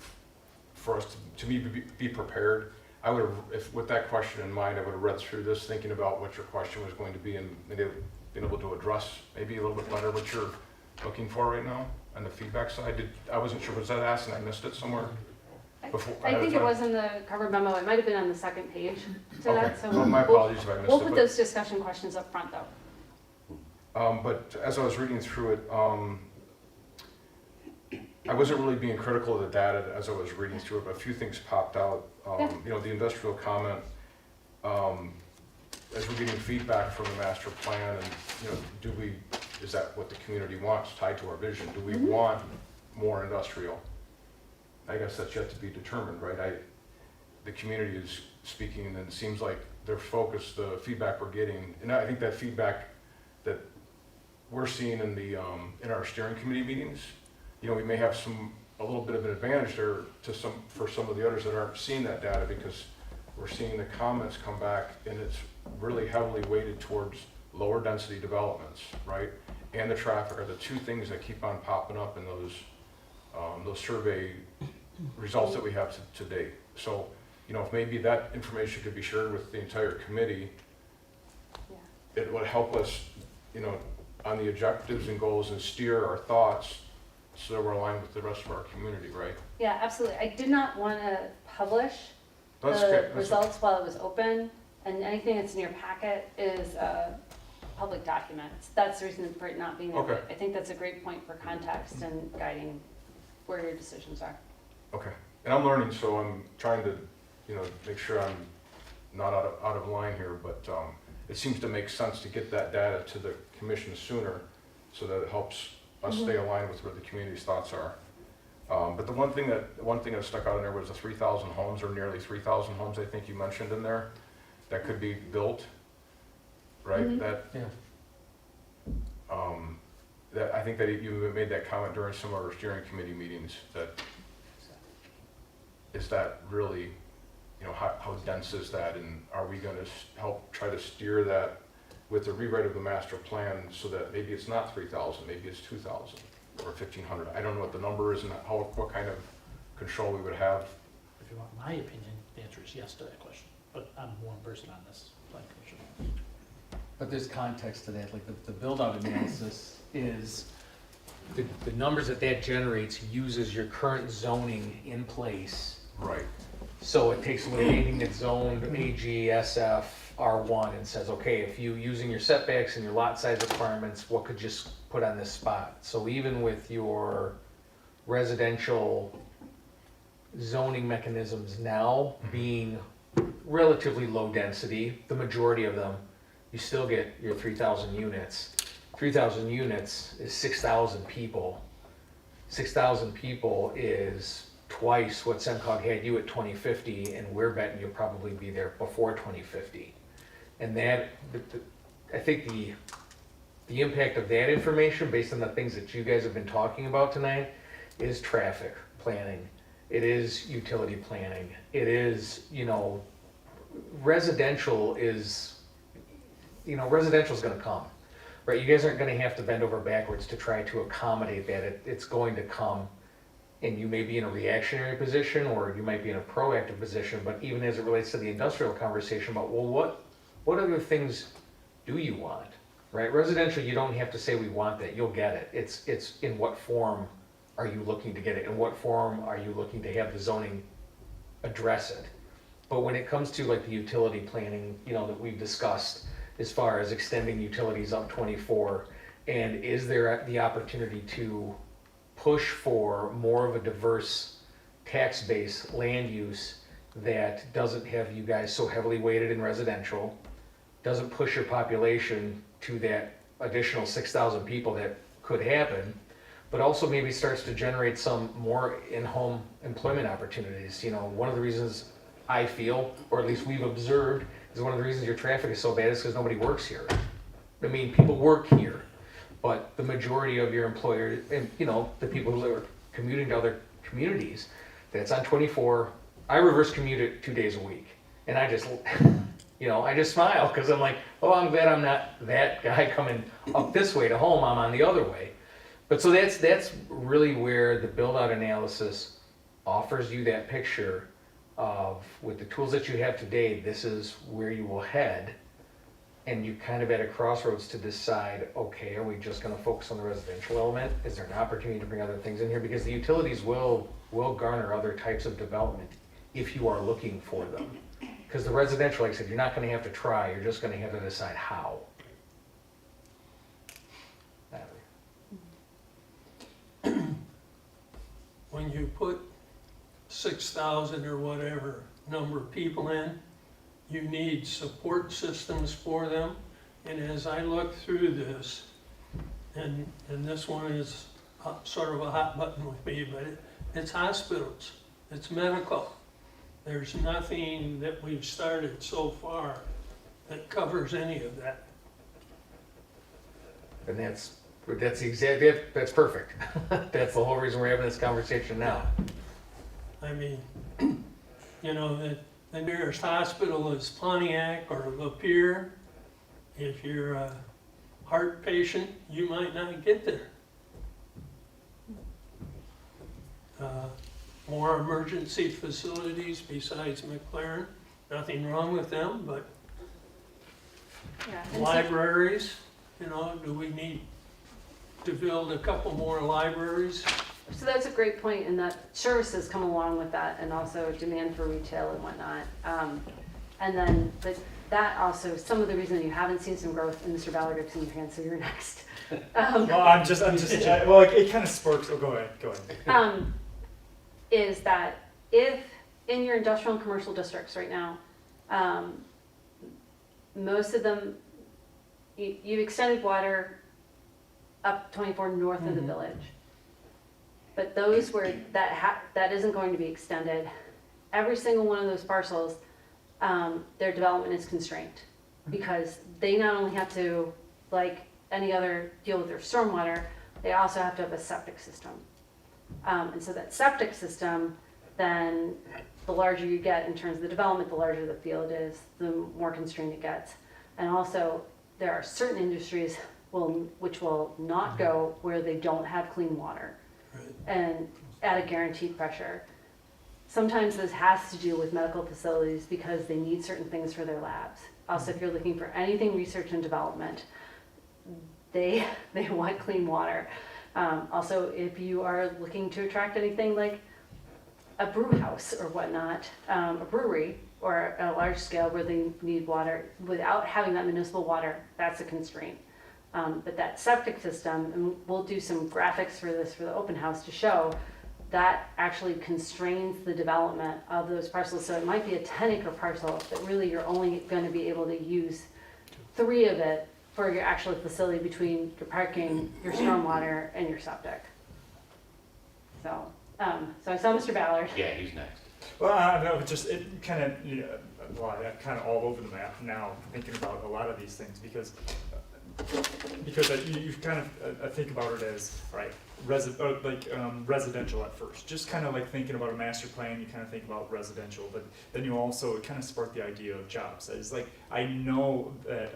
for us to be prepared, I would have, if with that question in mind, I would have read through this, thinking about what your question was going to be, and maybe been able to address maybe a little bit better what you're looking for right now on the feedback side. I wasn't sure, was that asked and I missed it somewhere? Before, I think it was in the cover memo. It might have been on the second page to Okay. that. So Well, my apologies if I missed we'll it, put but- those discussion questions up front, though. But as I was reading through it, I wasn't really being critical of the data as I was reading through it, but a few things popped out. You know, the industrial comment, as we're getting feedback from the master plan, and, you know, do we is that what the community wants tied to our vision? Do we want more industrial? I guess that's yet to be determined, right? The community is speaking, and it seems like they're focused, the feedback we're getting, and I think that feedback that we're seeing in the, in our steering committee meetings, you know, we may have a little bit of an advantage there for some of the others that aren't seeing that data, because we're seeing the comments come back and it's really heavily weighted towards lower density developments, right? And the traffic are the two things that keep on popping up in those survey results that we have to date. So, you know, if maybe that information could be shared with the entire committee, it would help us, you know, on the objectives and goals and steer our thoughts so that we're aligned with the rest of our community, right? Yeah, absolutely. I did not want to publish That's the okay. That's results while it was open, and anything that's in your packet is a public document. That's the reason for it not being there. Okay. I think that's a great point for context and guiding where your decisions are. Okay, and I'm learning, so I'm trying to, you know, make sure I'm not out of line here, but it seems to make sense to get that data to the commission sooner, so that it helps us stay aligned with where the community's thoughts are. But the one thing that stuck out in there was the 3,000 homes, or nearly 3,000 homes, I think you mentioned in there, that could be built, right? That, that I think that you made that comment during some of our steering committee meetings, that is that really, you know, how dense is that, and are we going to help try to steer that with the rewrite of the master plan so that maybe it's not 3,000, maybe it's 2,000 or 1,500. I don't know what the number is and what kind of control we would have. If you want my opinion, the answer is yes to that question, but I'm one person on this plan commission. But there's context to that, like the build-out analysis is, the numbers that generates uses your current zoning in place. Right. So it takes away anything that's zoned AG, SF, R1, and says, okay, if you using your setbacks and your lot size requirements, what could you put on this spot? So even with your residential zoning mechanisms now being relatively low density, the majority of them, you still get your 3,000 units. 3,000 units is 6,000 people. 6,000 people is twice what SEMCOG had you at 2050, and we're betting you'll probably be there before 2050. And that, I think the impact of that information, based on the things that you guys have been talking about tonight, is traffic planning. It is utility planning. It is, you know, residential is gonna come, right? You guys aren't gonna have to bend over backwards to try to accommodate that. It's going to come. And you may be in a reactionary position, or you might be in a proactive position, but even as it relates to the industrial conversation about, well, what other things do you want, right? Residential, you don't have to say we want that, you'll get it. It's in what form are you looking to get it? In what form are you looking to have the zoning address it? But when it comes to like the utility planning, you know, that we've discussed, as far as extending utilities up 24, and is there the opportunity to push for more of a diverse tax base land use that doesn't have you guys so heavily weighted in residential, doesn't push your population to that additional 6,000 people that could happen, but also maybe starts to generate some more in-home employment opportunities. You know, one of the reasons I feel, or at least we've observed, is one of the reasons your traffic is so bad is because nobody works here. I mean, people work here, but the majority of your employers, and you know, the people who are commuting to other communities, that's on 24. I reverse commute it 2 days a week, and I just, you know, I just smile because I'm like, oh, I'm glad I'm not that guy coming up this way to home. I'm on the other way. But so that's really where the build-out analysis offers you that picture of, with the tools that you have today, this is where you will head. And you kind of at a crossroads to decide, okay, are we just gonna focus on the residential element? Is there an opportunity to bring other things in here? Because the utilities will garner other types of development if you are looking for them. Because the residential, like I said, you're not gonna have to try, you're just gonna have to decide how. When you put 6,000 or whatever number of people in, you need support systems for them. And as I look through this, and this one is sort of a hot button with me, but it's hospitals, it's medical. There's nothing that we've started so far that covers any of that. And that's the exact, that's perfect. That's the whole reason we're having this conversation now. I mean, you know, the nearest hospital is Pontiac or Lapeer. If you're a heart patient, you might not get there. More emergency facilities besides McLaren. Nothing wrong with them, but Yeah. And so- libraries, you know, do we need to build a couple more libraries? So that's a great point, in that services come along with that, and also demand for retail and whatnot. And then, but that also, some of the reason that you haven't seen some growth, and Mr. Ballard, I've seen your hand, so you're next. Well, I'm just, well, it kind of sparks, oh, go ahead. Is that if in your industrial and commercial districts right now, most of them, you've extended water up 24 north of the village. But those where that isn't going to be extended, every single one of those parcels, their development is constrained. Because they not only have to, like any other, deal with their stormwater, they also have to have a septic system. And so that septic system, then the larger you get in terms of the development, the larger the field is, the more constrained it gets. And also, there are certain industries which will not go where they don't have clean water. Right. And at a guaranteed pressure. Sometimes this has to do with medical facilities because they need certain things for their labs. Also, if you're looking for anything research and development, they want clean water. Also, if you are looking to attract anything like a brew house or whatnot, a brewery or a large scale where they need water, without having that municipal water, that's a constraint. But that septic system, and we'll do some graphics for this for the open house to show, that actually constrains the development of those parcels. So it might be a 10-acre parcel, but really you're only going to be able to use 3 of it for your actual facility between your parking, your stormwater, and your septic. So, so I saw Mr. Ballard. Yeah, he's next. Well, I know, it kind of, well, I'm kind of all over the map now, thinking about a lot of these things, because you kind of think about it as, all right, residential at first. Just kind of like thinking about a master plan, you kind of think about residential, but then you also, it kind of sparked the idea of jobs. It's like, I know that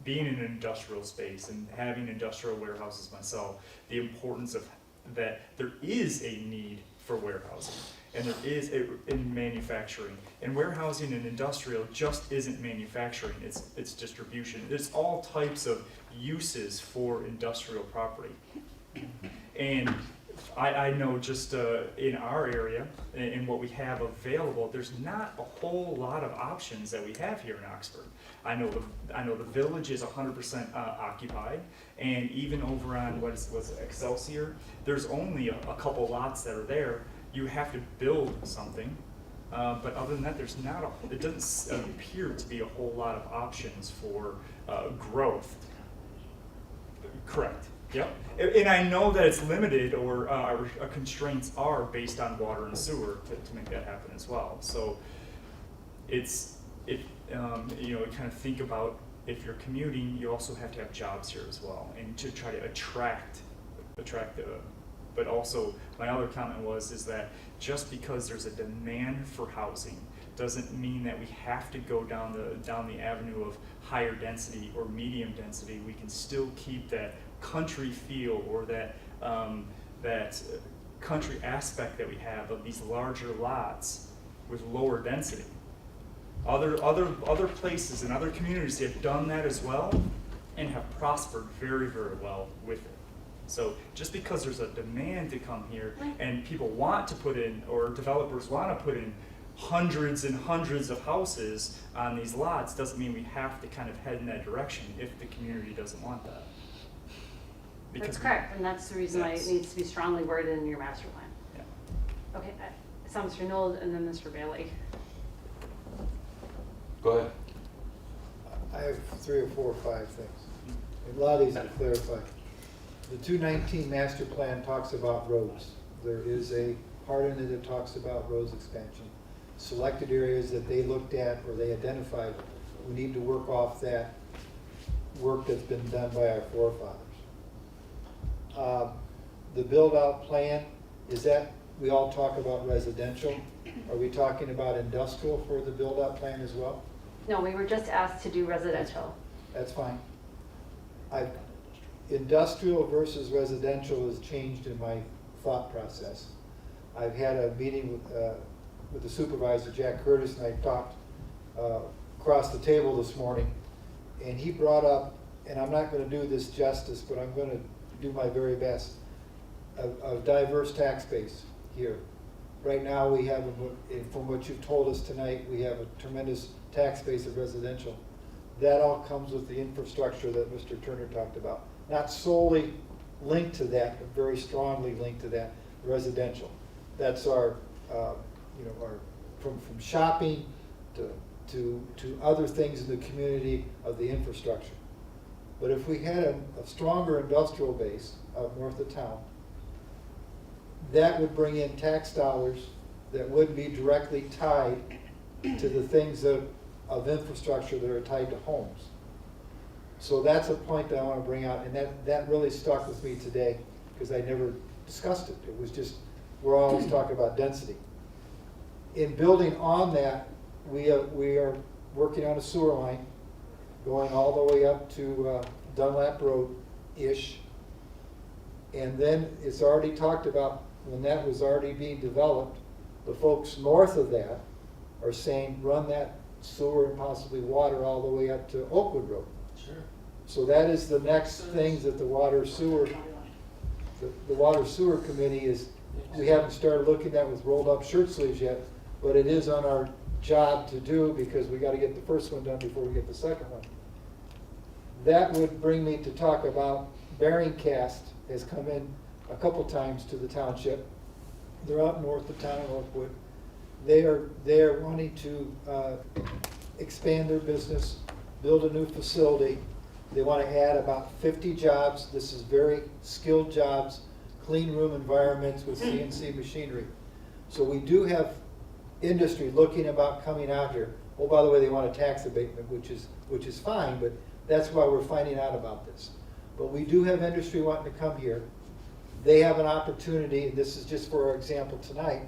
being in an industrial space and having industrial warehouses myself, the importance of that there is a need for warehousing. And there is in manufacturing. And warehousing and industrial just isn't manufacturing, it's distribution. There's all types of uses for industrial property. And I know just in our area, in what we have available, there's not a whole lot of options that we have here in Oxford. I know the village is 100% occupied, and even over on what's Excelsior, there's only a couple lots that are there. You have to build something, but other than that, it doesn't appear to be a whole lot of options for growth. Correct. Yep. And I know that it's limited, or constraints are based on water and sewer to make that happen as well. So kind of think about, if you're commuting, you also have to have jobs here as well, and to try to attract but also, my other comment is that just because there's a demand for housing doesn't mean that we have to go down the avenue of higher density or medium density. We can still keep that country feel, or that country aspect that we have of these larger lots with lower density. Other places and other communities have done that as well and have prospered very, very well with it. So just because there's a demand to come here and people want to put in, or developers want to put in hundreds and hundreds of houses on these lots, doesn't mean we have to kind of head in that direction if the community doesn't want that. That's correct, and that's the reason why it needs to be strongly worded in your master plan. Yeah. Okay, I saw Mr. Knoll and then Mr. Bailey. Go ahead. I have 3 or 4 or 5 things. A lot of these to clarify. The 219 master plan talks about roads. There is a part in it that talks about roads expansion. Selected areas that they looked at or they identified, we need to work off that work that's been done by our forefathers. The build-out plan, is that, we all talk about residential. Are we talking about industrial for the build-out plan as well? No, we were just asked to do residential. That's fine. Industrial versus residential has changed in my thought process. I've had a meeting with the supervisor, Jack Curtis, and I talked across the table this morning, and he brought up, and I'm not going to do this justice, but I'm going to do my very best, a diverse tax base here. Right now, we have, from what you've told us tonight, we have a tremendous tax base of residential. That all comes with the infrastructure that Mr. Turner talked about. Not solely linked to that, but very strongly linked to that, residential. That's our, from shopping to other things in the community of the infrastructure. But if we had a stronger industrial base up north of town, that would bring in tax dollars that would be directly tied to the things of infrastructure that are tied to homes. So that's a point that I want to bring out, and that really stuck with me today because I never discussed it. It was just, we're always talking about density. In building on that, we are working on a sewer line going all the way up to Dunlap Road-ish. And then it's already talked about, when that was already being developed, the folks north of that are saying run that sewer and possibly water all the way up to Oakwood Road. Sure. So that is the next things that the water sewer committee is, we haven't started looking at with rolled up shirt sleeves yet, but it is on our job to do because we got to get the first one done before we get the second one. That would bring me to talk about Bearing Cast has come in a couple times to the township. They're up north of town in Oakwood. They are wanting to expand their business, build a new facility. They want to add about 50 jobs. This is very skilled jobs, clean room environments with CNC machinery. So we do have industry looking about coming out here. Oh, by the way, they want a tax abatement, which is fine, but that's why we're finding out about this. But we do have industry wanting to come here. They have an opportunity, and this is just for our example tonight,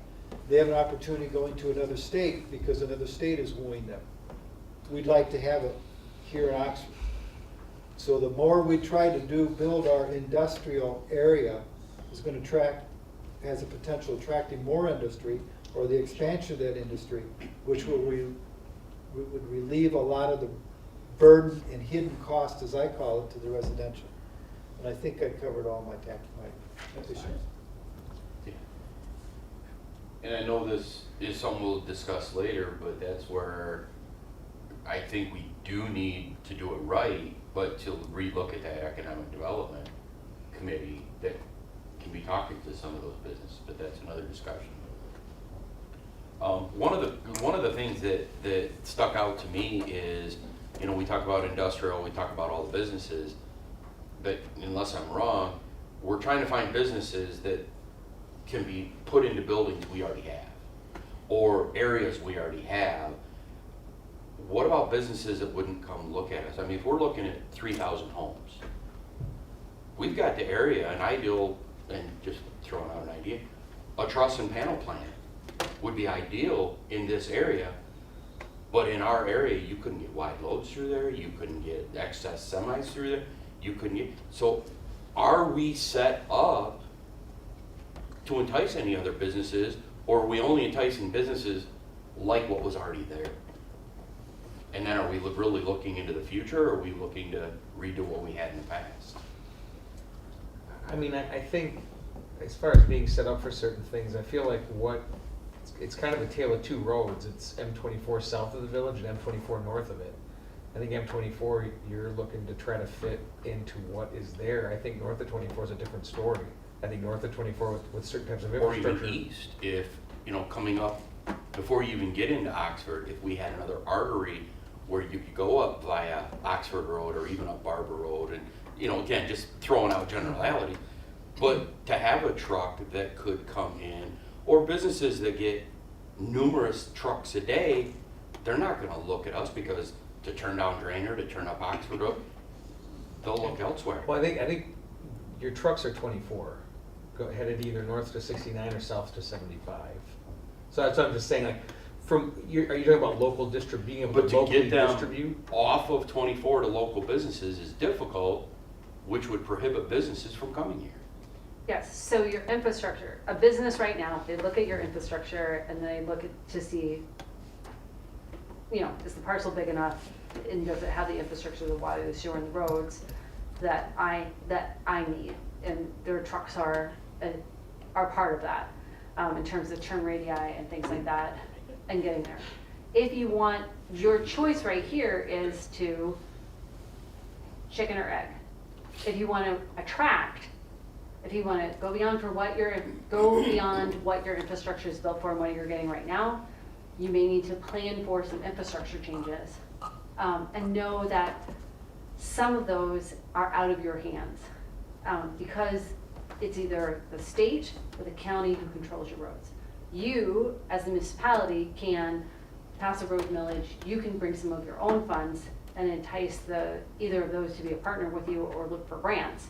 they have an opportunity going to another state because another state is wooing them. We'd like to have it here in Oxford. So the more we try to build our industrial area is going to has a potential of attracting more industry, or the expansion of that industry, which would relieve a lot of the burden and hidden cost, as I call it, to the residential. And I think I covered all my issues. Yeah. And I know this is something we'll discuss later, but that's where I think we do need to do it right, but to relook at that economic development committee that can be talking to some of those businesses, but that's another discussion. One of the things that stuck out to me is, we talk about industrial, we talk about all the businesses, but unless I'm wrong, we're trying to find businesses that can be put into buildings we already have, or areas we already have. What about businesses that wouldn't come look at us? I mean, if we're looking at 3,000 homes, we've got the area, an ideal, and just throwing out an idea, a truss and panel plant would be ideal in this area, but in our area, you couldn't get wide loads through there, you couldn't get excess semis through there, you couldn't get, so are we set up to entice any other businesses, or are we only enticing businesses like what was already there? And then are we really looking into the future, or are we looking to redo what we had in the past? I mean, I think as far as being set up for certain things, I feel like it's kind of a tale of two roads. It's M24 south of the village and M24 north of it. I think M24, you're looking to try to fit into what is there. I think north of 24 is a different story. I think north of 24 with certain types of infrastructure. Or even east, if, coming up, before you even get into Oxford, if we had another artery where you could go up via Oxford Road or even up Barber Road and you know, again, just throwing out generality. But to have a truck that could come in, or businesses that get numerous trucks a day, they're not gonna look at us because to turn down Drainer, to turn up Oxford Road, they'll look elsewhere. Well, I think your trucks are 24, headed either north to 69 or south to 75. So that's what I'm just saying, like, are you talking about local being able But to to locally get them distribute? off of 24 to local businesses is difficult, which would prohibit businesses from coming here. Yes, so your infrastructure, a business right now, they look at your infrastructure and they look to see, you know, is the parcel big enough and does it have the infrastructure, the water, the sewer, and the roads that I need? And their trucks are part of that, in terms of turn radii and things like that, and getting there. If you want, your choice right here is to chicken or egg. If you want to attract, if you want to go beyond what your infrastructure is built for and what you're getting right now, you may need to plan for some infrastructure changes, and know that some of those are out of your hands, because it's either the state or the county who controls your roads. You, as the municipality, can pass a road millage. You can bring some of your own funds and entice either of those to be a partner with you or look for grants.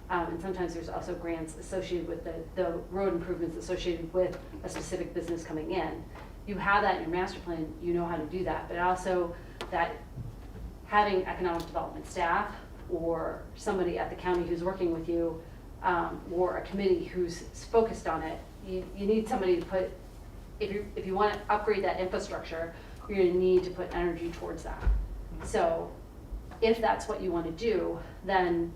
And sometimes there's also grants associated with the road improvements associated with a specific business coming in. You have that in your master plan, you know how to do that, but also that having economic development staff or somebody at the county who's working with you, or a committee who's focused on it, you need somebody to put, if you want to upgrade that infrastructure, you're going to need to put energy towards that. So if that's what you want to do, then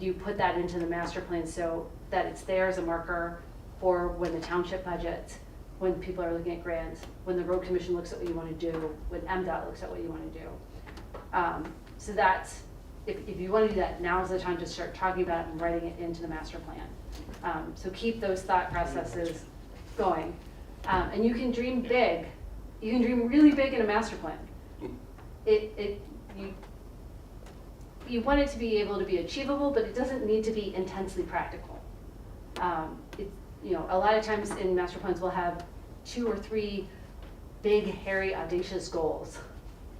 you put that into the master plan so that it's there as a marker for when the township budgets, when people are looking at grants, when the road commission looks at what you want to do, when MDOT looks at what you want to do. So that's, if you want to do that, now's the time to start talking about it and writing it into the master plan. So keep those thought processes going. And you can dream big. You can dream really big in a master plan. You want it to be able to be achievable, but it doesn't need to be intensely practical. You know, a lot of times in master plans we'll have 2 or 3 big, hairy, audacious goals.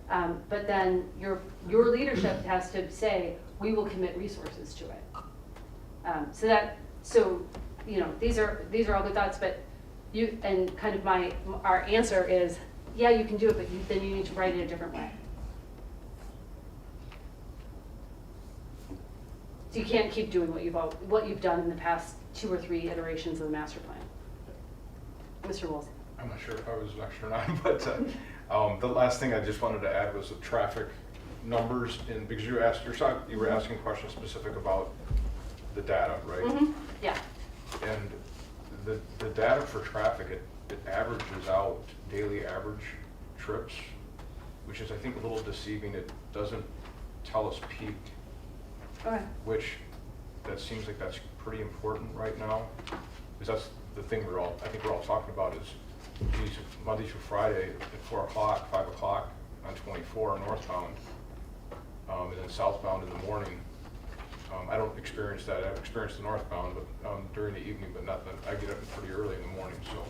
But then your leadership has to say, we will commit resources to it. So you know, these are all good thoughts, but and kind of our answer is, yeah, you can do it, but then you need to write it a different way. So you can't keep doing what you've done in the past 2 or 3 iterations of the master plan. Mr. Wilson. I'm not sure if I was next or not, but the last thing I just wanted to add was the traffic numbers, because you were asking questions specific about the data, right? Mm-hmm. Yeah. And the data for traffic, it averages out daily average trips, which is, I think, a little deceiving. It doesn't tell us peak. Okay. Which, that seems like that's pretty important right now, because that's the thing I think we're all talking about is Monday through Friday at 4 o'clock, 5 o'clock on 24 northbound, and then southbound in the morning. I don't experience that. I've experienced the northbound, but during the evening, but not I get up pretty early in the morning, so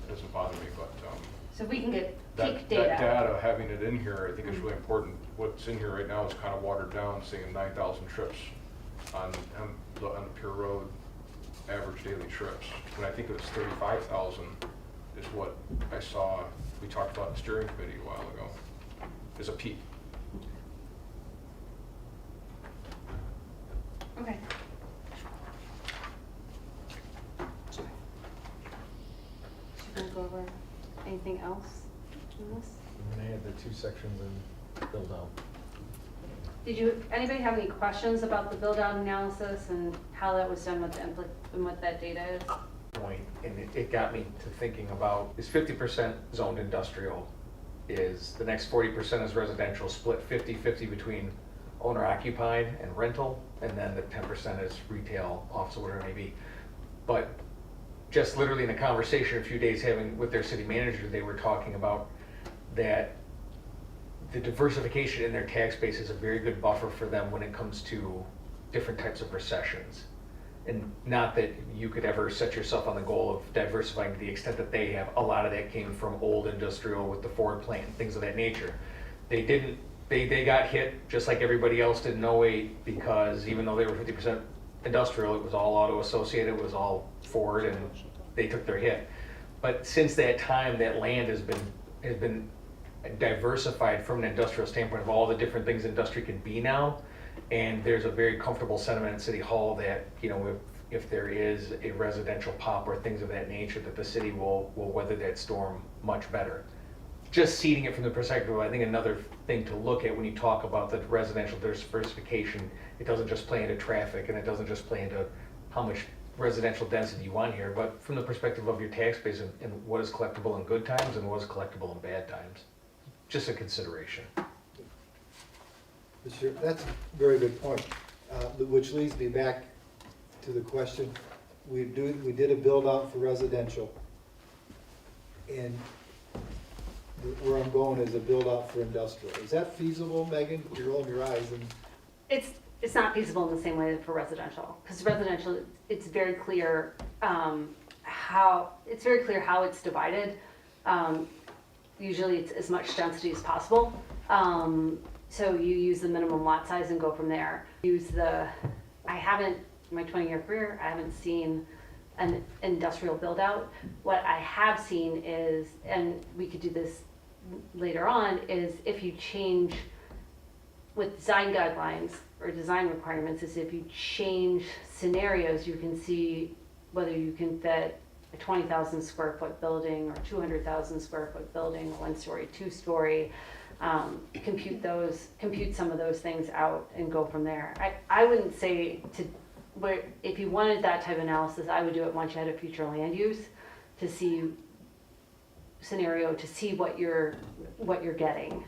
it doesn't bother me. But so we can get peak that data. having it in here, I think is really important. What's in here right now is kind of watered down, saying 9,000 trips on the pure road average daily trips. When I think it was 35,000 is what I saw. We talked about in the steering committee a while ago. Is a peak. Okay. Should we go over anything else in this? I'm gonna add the 2 sections and build out. Did anybody have any questions about the build-out analysis and how that was done and what that data is? Point, and it got me to thinking about, is 50% zoned industrial, is the next 40% is residential, split 50-50 between owner occupied and rental, and then the 10% is retail, office, whatever it may be. But just literally in a conversation a few days having with their city manager, they were talking about that the diversification in their tax base is a very good buffer for them when it comes to different types of recessions. And not that you could ever set yourself on the goal of diversifying to the extent that they have. A lot of that came from old industrial with the Ford plant, things of that nature. They got hit just like everybody else did in '08, because even though they were 50% industrial, it was all auto associated, it was all Ford, and they took their hit. But since that time, that land has been diversified from an industrial standpoint of all the different things industry can be now. And there's a very comfortable sentiment at City Hall that, you know, if there is a residential pop or things of that nature, that the city will weather that storm much better. Just seeding it from the perspective, I think another thing to look at when you talk about the residential diversification, it doesn't just play into traffic, and it doesn't just play into how much residential density you want here, but from the perspective of your tax base and what is collectible in good times and what is collectible in bad times. Just a consideration. That's a very good point, which leads me back to the question. We did a build out for residential, and where I'm going is a build out for industrial. Is that feasible, Megan? You're rolling your eyes. And It's not feasible in the same way for residential, because residential, it's very clear how it's divided. Usually it's as much density as possible. So you use the minimum lot size and go from there. In my 20-year career, I haven't seen an industrial build out. What I have seen is, and we could do this later on, is if you change with design guidelines or design requirements, is if you change scenarios, you can see whether you can fit a 20,000 square foot building or 200,000 square foot building, a 1-story, 2-story, compute some of those things out and go from there. I wouldn't say if you wanted that type of analysis, I would do it once you had a future land use to see scenario, to see what you're getting.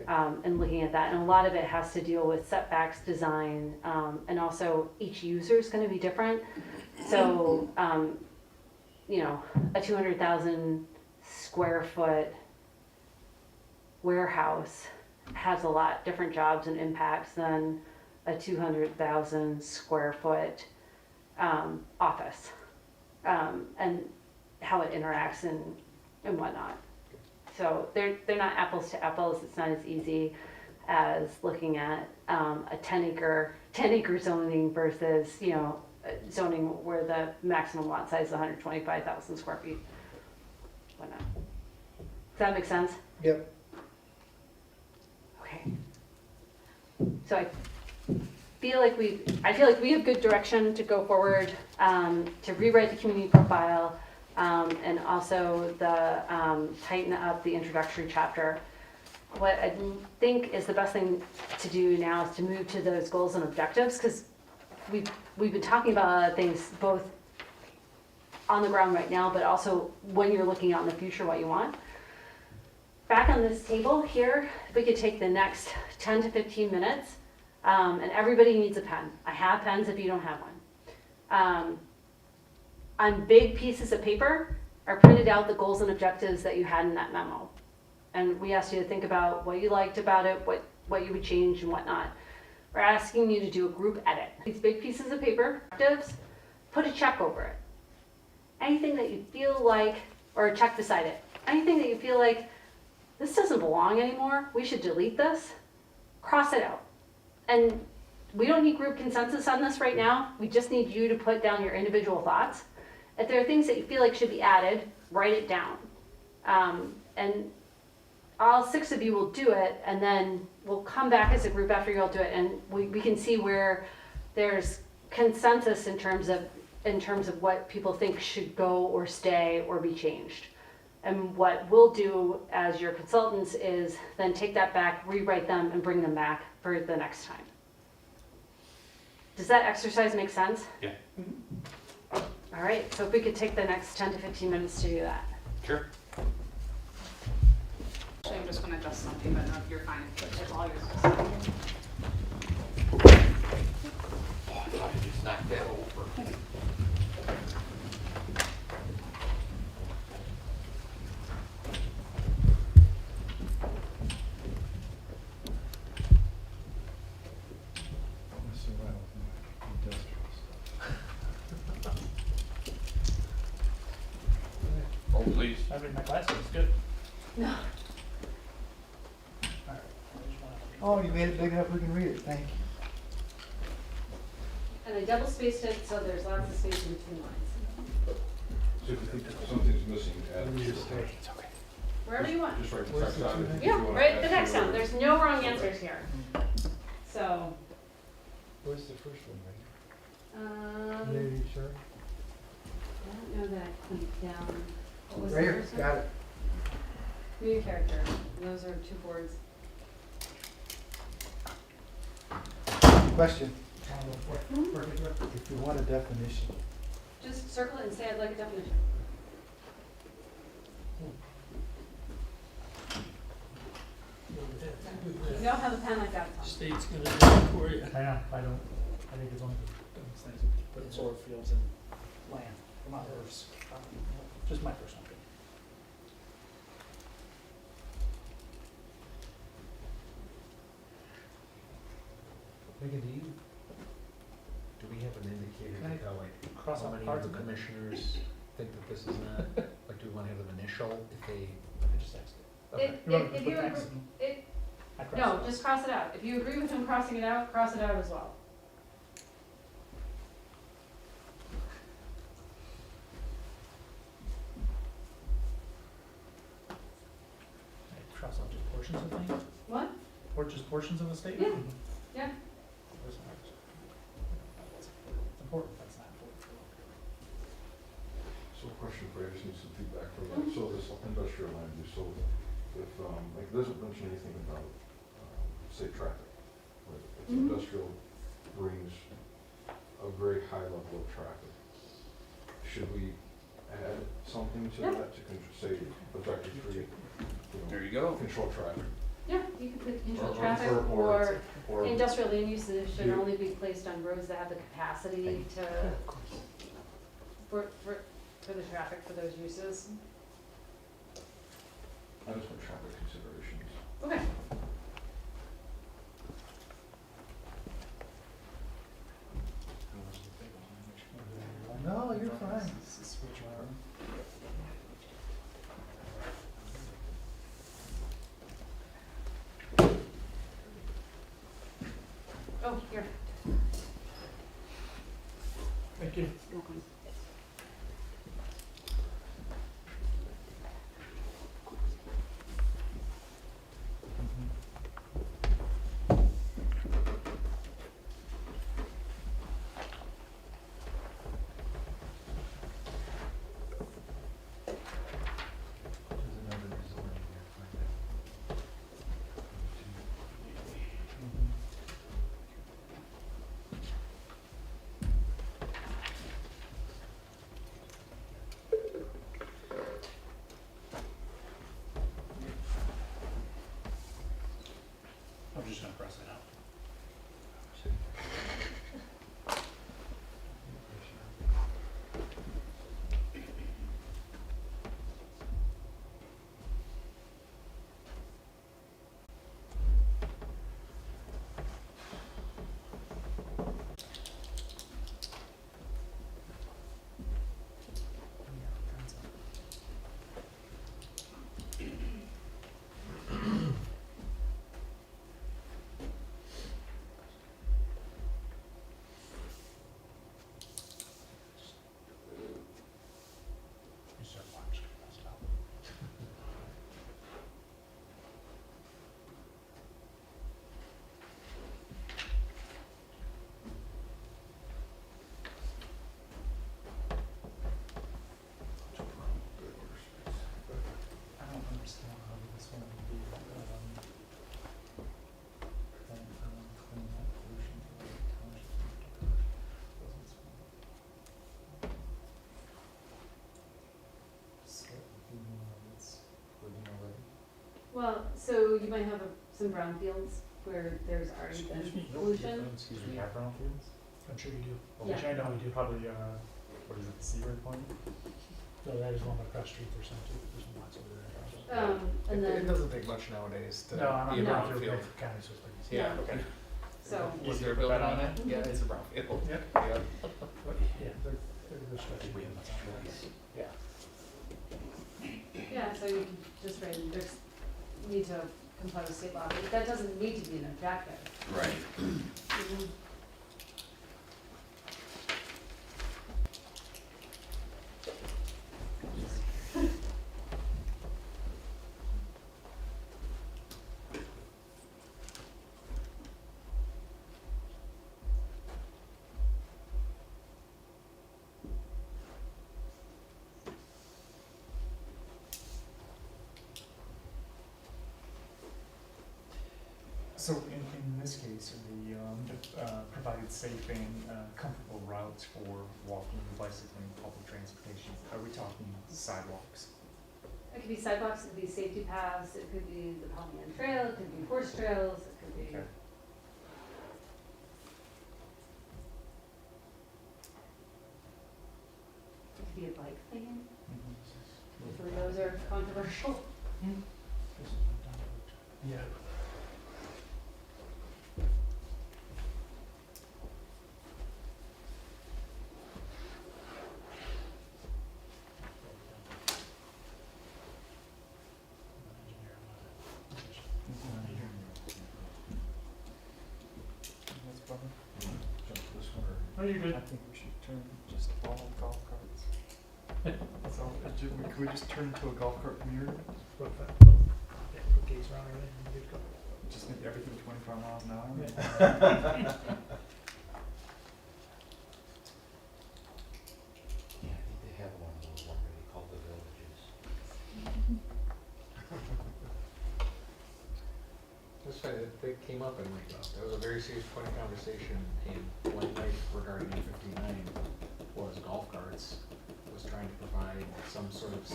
okay. And looking at that, and a lot of it has to deal with setbacks, design, and also each user is going to be different. So, you know, a 200,000 square foot warehouse has a lot different jobs and impacts than a 200,000 square foot office, and how it interacts and whatnot. So they're not apples to apples. It's not as easy as looking at a 10-acre zoning versus, you know, zoning where the maximum lot size is 125,000 square feet. Whatnot. Does that make sense? Yep. Okay. So I feel like we have good direction to go forward, to rewrite the community profile, and also tighten up the introductory chapter. What I think is the best thing to do now is to move to those goals and objectives, because we've been talking about things both on the ground right now, but also when you're looking out in the future, what you want. Back on this table here, if we could take the next 10 to 15 minutes, and everybody needs a pen. I have pens if you don't have one. On big pieces of paper are printed out the goals and objectives that you had in that memo. And we asked you to think about what you liked about it, what you would change and whatnot. We're asking you to do a group edit. These big pieces of paper, objectives, put a check over it. Anything that you feel like, or a check beside it, anything that you feel like, this doesn't belong anymore, we should delete this, cross it out. And we don't need group consensus on this right now. We just need you to put down your individual thoughts. If there are things that you feel like should be added, write it down. And all 6 of you will do it, and then we'll come back as a group after you all do it, and we can see where there's consensus in terms of what people think should go or stay or be changed. And what we'll do as your consultants is then take that back, rewrite them, and bring them back for the next time. Does that exercise make sense? Yeah. All right, so if we could take the next 10 to 15 minutes to do that. Sure. Actually, I'm just gonna adjust something, but no, you're fine. It's all yours. Oh, I thought I just knocked that over. please. I read my glasses, it's good. No. All right. I just wanna- Oh, you made it big enough we can read it, thank you. And I double spaced it, so there's lots of space in between lines. So if you think something's missing, add it. It's okay. Wherever you want. Just write the Where's text the on it. two if you Yeah, wanna write add the to text it. down. There's no wrong answers here. So, Where's the first one, um, right? Maybe, sure. I don't know that I clicked down. What was Right the here, first got one? it. New character. Those are 2 boards. Question, Particular. if you want a definition, Just circle it and say I'd like a definition. You don't have a pen like that, Tom. State's gonna do it for you. I know, I think it's one of those things you put in solar fields and land, not earths. Just my personal opinion. Megan, do we have an indicator Can I of how, like, cross how out many parts of the of it? commissioners think that this is not, like, do we wanna have them initial if they? I just asked it. Okay. You want me to If put you X agree, in? it, I cross it no, out. just cross it out. If you agree with him crossing it out, cross it out as well. I cross out just portions of things, What? or just portions of the statement? Yeah. It's important, that's not important. So a question for you, I just need some feedback from that. So this industrial land use, so if, like, it doesn't mention anything about, say, traffic. But if Mhm. industrial brings a very high level of traffic, should we add something to Yeah. that to say effective free, There you go. control traffic? Yeah, you can put control Or- traffic or- or Or, industrial land uses should Yeah. only be placed on roads that have the capacity to, for the traffic for those uses. I just want traffic considerations. Okay. no, you're fine. Oh, here. Thank you. There's another zoning here, find it. I'm just gonna cross it out. You start watching, cross it out. I don't understand how this one would be, clean up pollution for the township. Doesn't smell. It's living already. Well, so you might have some brownfields where there's already been pollution. Excuse me, have brownfields? I'm sure you do. Yeah. Which I know you do. Probably, what is it, the Seaver point? No, that is one across the street, there's some too, there's some lots over there. And It then, doesn't take much nowadays to No, I'm be a No. brownfield. County, so it's pretty easy. Yeah. Okay. so, Was Easy there to put that building on on it? Yeah, it's a brownfield. Yep. Yeah. But, yeah, they're stretching. We have much choice. Yeah. so you can just write, there's need to comply with state law, but that doesn't need to be an objective. Right. Mhm. So in this case, provided safe and comfortable routes for walking, bicycling, public transportation, are we talking sidewalks? It could be sidewalks, it could be safety paths, it could be the Pelham Trail, it could be horse trails, it could be. Okay. It could be a bike lane, Mm-hmm. hopefully those are controversial. Yeah. That's fine. Jump to this one, or? Oh, you're good. I think we should turn just all golf carts. That's all. Could we just turn into a golf cart community? Put gates around everything, and good go. Just make everything 25 miles an hour? Yeah, I think they have one of those already called the Villages. That's funny, that came up in like, that was a very serious point of conversation in one night regarding E59 was golf carts, was trying to provide some sort of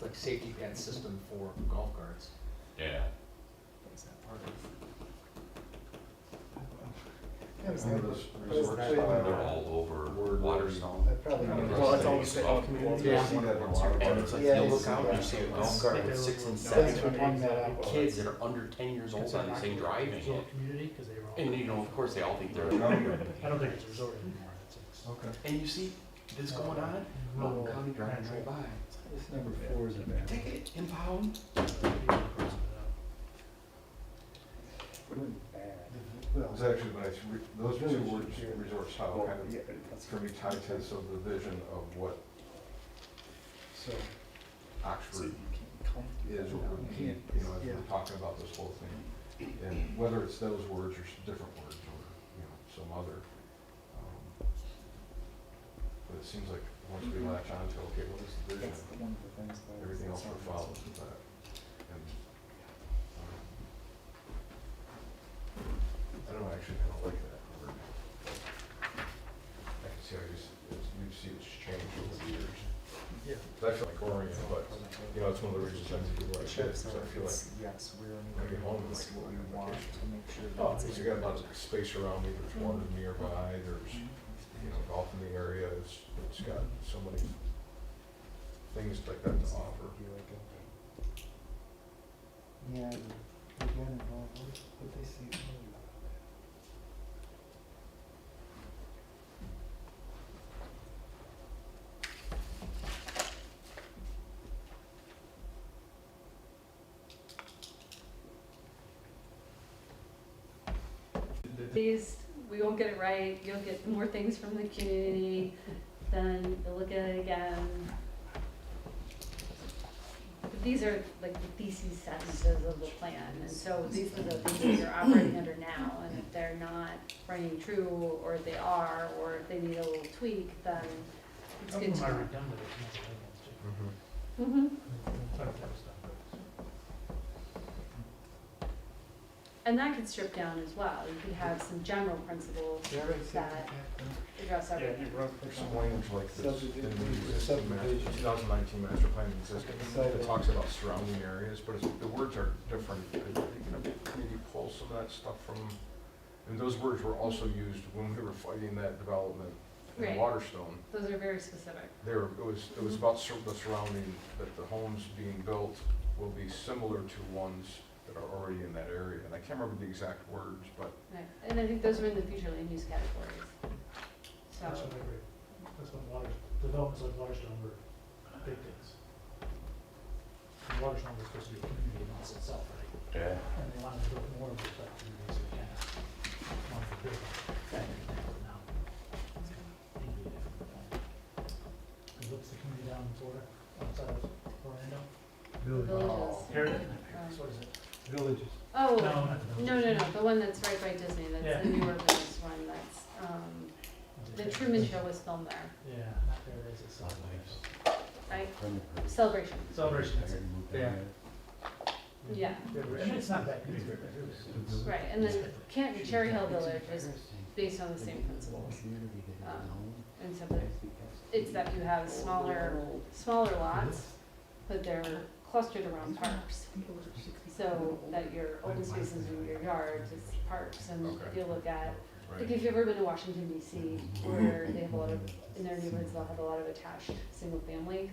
like safety pad system for golf carts. Yeah. Is that part of? Some of those But it's resorts, not- They're all over Word Waterstone. That probably. Well, it's always the golf community. Yeah. See that in a lot of And it's our- like, Yeah, you I look see out, that. you see a golf cart with 6 and Thanks 7 for pointing that out. kids that are under 10 years old on this thing driving Resort it. community, because they were all. And you know, of course, they all think they're. I don't think it's a resort anymore, it's. Okay. And you see this going on, Mountain County driving right by. This number 4 is a bad. Ticket, impound. It's actually nice, those two words, resort style, kind of, for me, tied to some of the vision of what So, Oxford can't is, what would be, you know, as we're talking about this whole thing. And whether it's those words or different words, or, you know, some other. But it seems like once we latch on to, okay, what is the vision? That's one of the things that. Everything else will follow with that. And, I don't know, I actually kind of like that word. I can see how you see it's changed over the years. Yeah. I feel like Orion, but, you know, it's one of the reasons I do like this, because I feel like, Yes, we're Maybe home this is like what we want to make sure. oh, that because you got a lot of space around me, there's water nearby, there's, you know, golf in the area, it's got so many things like that to offer. Yeah, again, what they say earlier. These, we won't get it right, you'll get more things from the community, then you'll look at it again. But these are like the thesis sentences of the plan, and so these are the things that you're operating under now, and if they're not ringing true, or if they are, or if they need a little tweak, then it's Some good of to them are know. redundant, it's not the Mm-hmm. Some of that stuff, but- And that could strip down as well, you could have some general principles that address Yeah, everything. you wrote There's some language like this in Subdivision, the existing subdivision. 2019 master plan existing, that talks about surrounding areas, but the words are different. You know, maybe pull some of that stuff from, and those words were also used when we were fighting that development in Right. Waterstone. Those are very specific. It was about the surrounding, that the homes being built will be similar to ones that are already in that area. And I can't remember the exact words, but Right, and I think those are in the future land use categories. So, That's what I agree. That's what developments like Waterstone were big things. Waterstone was supposed to be a community amongst itself, right? Yeah. And they wanted to build more of those like communities, so they kind of wanted to build that now. It's maybe a different plan. And what's the community down in Florida, outside of Orlando? Villages. Heritage, what is it? Villages. Oh, No, not the no, Villages. no, no, the one that's right by Disney, that's Yeah. the New Orleans one, that's, the Truman Show was filmed there, Yeah, not Paradise, it's right? Celebration, Celebration, that's it. Yeah. yeah, And it's not that big. right, and then Cherry Hill Village is based on the same principles. And so it's that you have smaller lots, but they're clustered around parks. So that your open spaces in your yards is parks, and if you look at, like if you've ever been to Washington DC, where they have a lot of, in their neighborhoods, they'll have a lot of attached single family,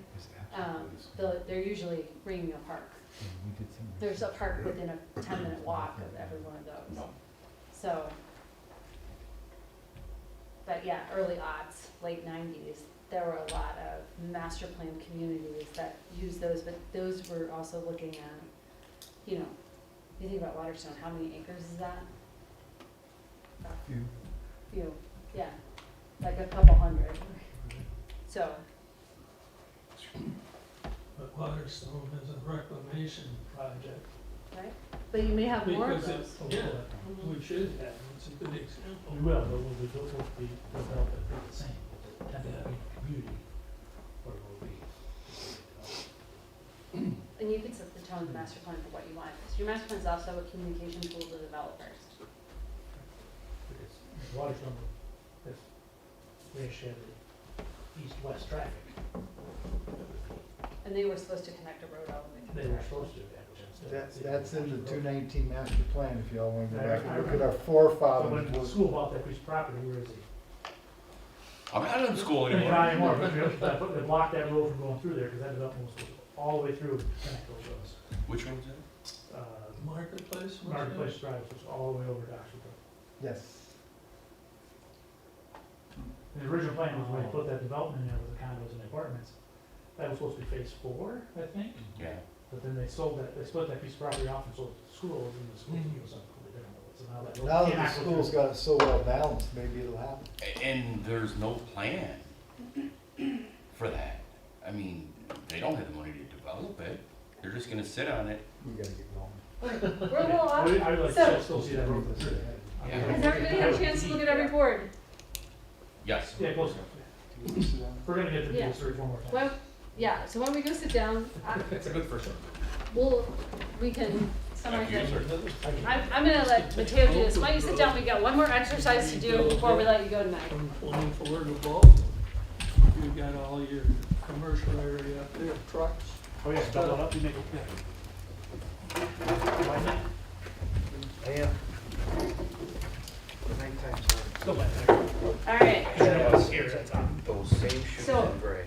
they're usually bringing a park. There's a park within a 10-minute walk of every one of those. So, but yeah, early aughts, late 90s, there were a lot of master plan communities that used those, but those were also looking at, you know, you think about Waterstone, how many acres is that? Few, yeah, like a couple hundred. So, But Waterstone is a reclamation project. right, but you may have more of Because those. it's, yeah, Mhm. we should have, it's a good example. We will, but we'll be developed at the same, but the tend to be community, or it will be. And you could set the tone of the master plan for what you want. So your master plan is also a communication tool to developers. Because Waterstone, if they share the east-west traffic, And they were supposed to connect a road all the way through. they were there. supposed to. That's in the 219 master plan, if y'all want to go I- back I and look at our So forefathers. when the school bought that piece of property, where is he? I'm not in school Not anymore. anymore, but they blocked that road from going through there, because that development was all the way through to connect those roads. Which one's that? Marketplace, was it? Marketplace Drive was all the way over to Oxford. Yes. And the original plan was when they put that development in there with the condos and apartments, that was supposed to be phase 4, I think, Yeah. but then they sold that, they split that piece of property off and sold it to schools, and the schools was something completely different, so now that. road Now that the cannot go school's through. got it so well balanced, maybe it'll happen. And there's no plan for that. I mean, they don't have the money to develop it. They're just gonna sit on it. We gotta get going. We're a little off. I would like So- to still see that road go through there. Yeah. Has everybody had a chance to look at every board? Yes. Yeah, close enough, yeah. We're gonna get to do Yeah. this 3 or 4 more times. Well, yeah, so when we go sit down, It's a good first we can summarize Thank you, it. sir. I'm gonna let Mateo do this. Why don't you sit down, we got one more exercise to do before we let you go tonight. From 24 to Ball. You got all your commercial area up there, trucks. Oh, yeah, double it up, you make it, yeah. Why not? Yeah. Nighttime, sorry. Still like that. All right, Here, that's on. Those same shoes So- in gray.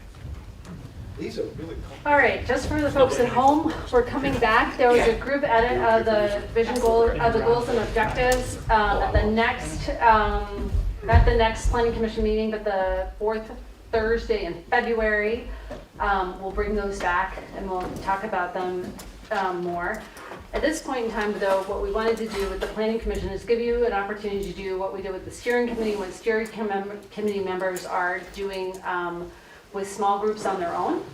These are really cool. all right, just for the folks at home, we're coming back. There was a group edit of the vision goal, of the goals and objectives, at the next, not the next planning commission meeting, but the 4th Thursday in February. We'll bring those back and we'll talk about them, more. At this point in time, though, what we wanted to do with the planning commission is give you an opportunity to do what we did with the steering committee, what steering committee members are doing, with small groups on their own.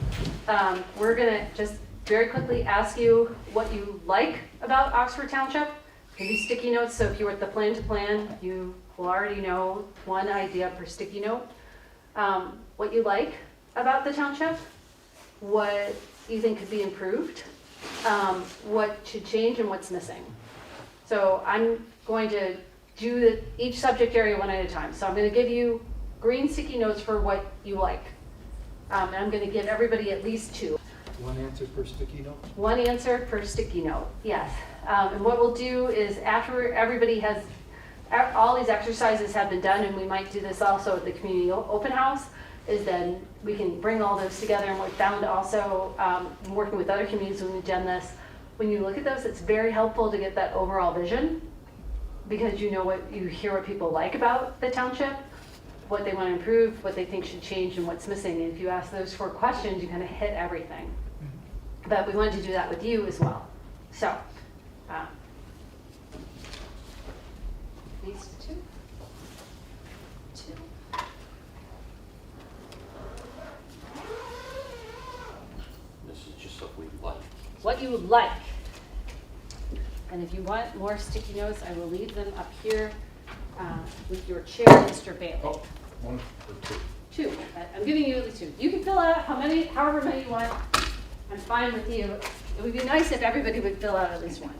We're gonna just very quickly ask you what you like about Oxford Township. Give you sticky notes, so if you were at the plan to plan, you will already know one idea per sticky note. What you like about the township, what you think could be improved, what should change and what's missing. So I'm going to do each subject area one at a time. So I'm gonna give you green sticky notes for what you like. And I'm gonna give everybody at least 2. One answer per sticky note? One answer per sticky note, yes. And what we'll do is after everybody has, all these exercises have been done, and we might do this also at the community open house, is then we can bring all those together. And we found also, working with other communities when we've done this, when you look at those, it's very helpful to get that overall vision, because you hear what people like about the township, what they want to improve, what they think should change, and what's missing. And if you ask those 4 questions, you kind of hit everything. But we wanted to do that with you as well. So, these two. This is just what we like. What you would like. And if you want more sticky notes, I will leave them up here with your chair, Mr. Bailey. Oh, one or two? Two. I'm giving you at least two. You can fill out however many you want. I'm fine with you. It would be nice if everybody would fill out at least one.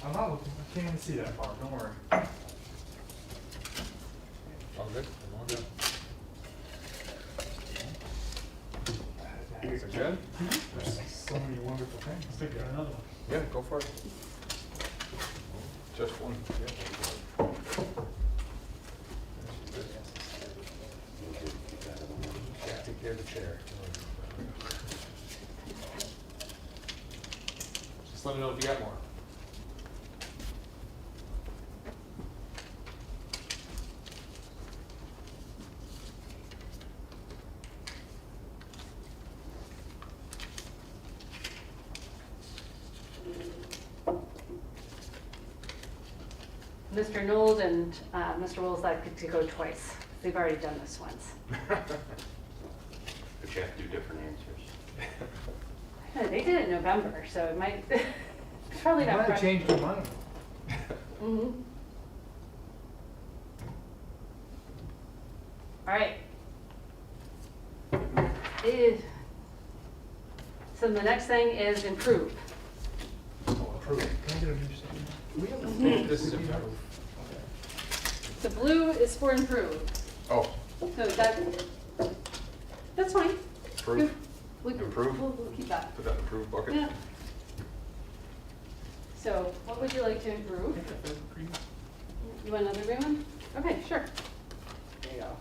I'm not looking, I can't even see that far, don't worry. All good? Is it good? There's so many wonderful things. Stick there another one. Yeah, go for it. Just one. Yeah, take care of the chair. Just let me know if you got more. Mr. Nold and Mr. Wills like to go twice. They've already done this once. But you have to do different answers. They did it in November, so it might, it's probably You not. might have fresh. changed your mind. Mhm. All right. So the next thing is improve. Approve. Can I get a new statement? This is improve. The blue is for improve. Oh, So that's fine. improve. Improve? We'll keep that. Put that in improve bucket. Yeah. So what would you like to improve? You want another green one? Okay, sure. There you go.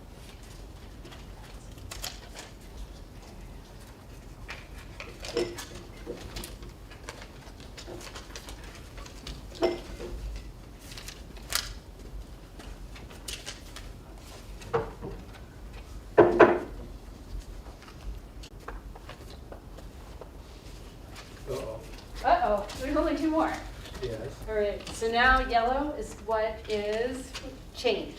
Uh-oh. Uh-oh, there's only two more. Yes. All right, so now yellow is what is change.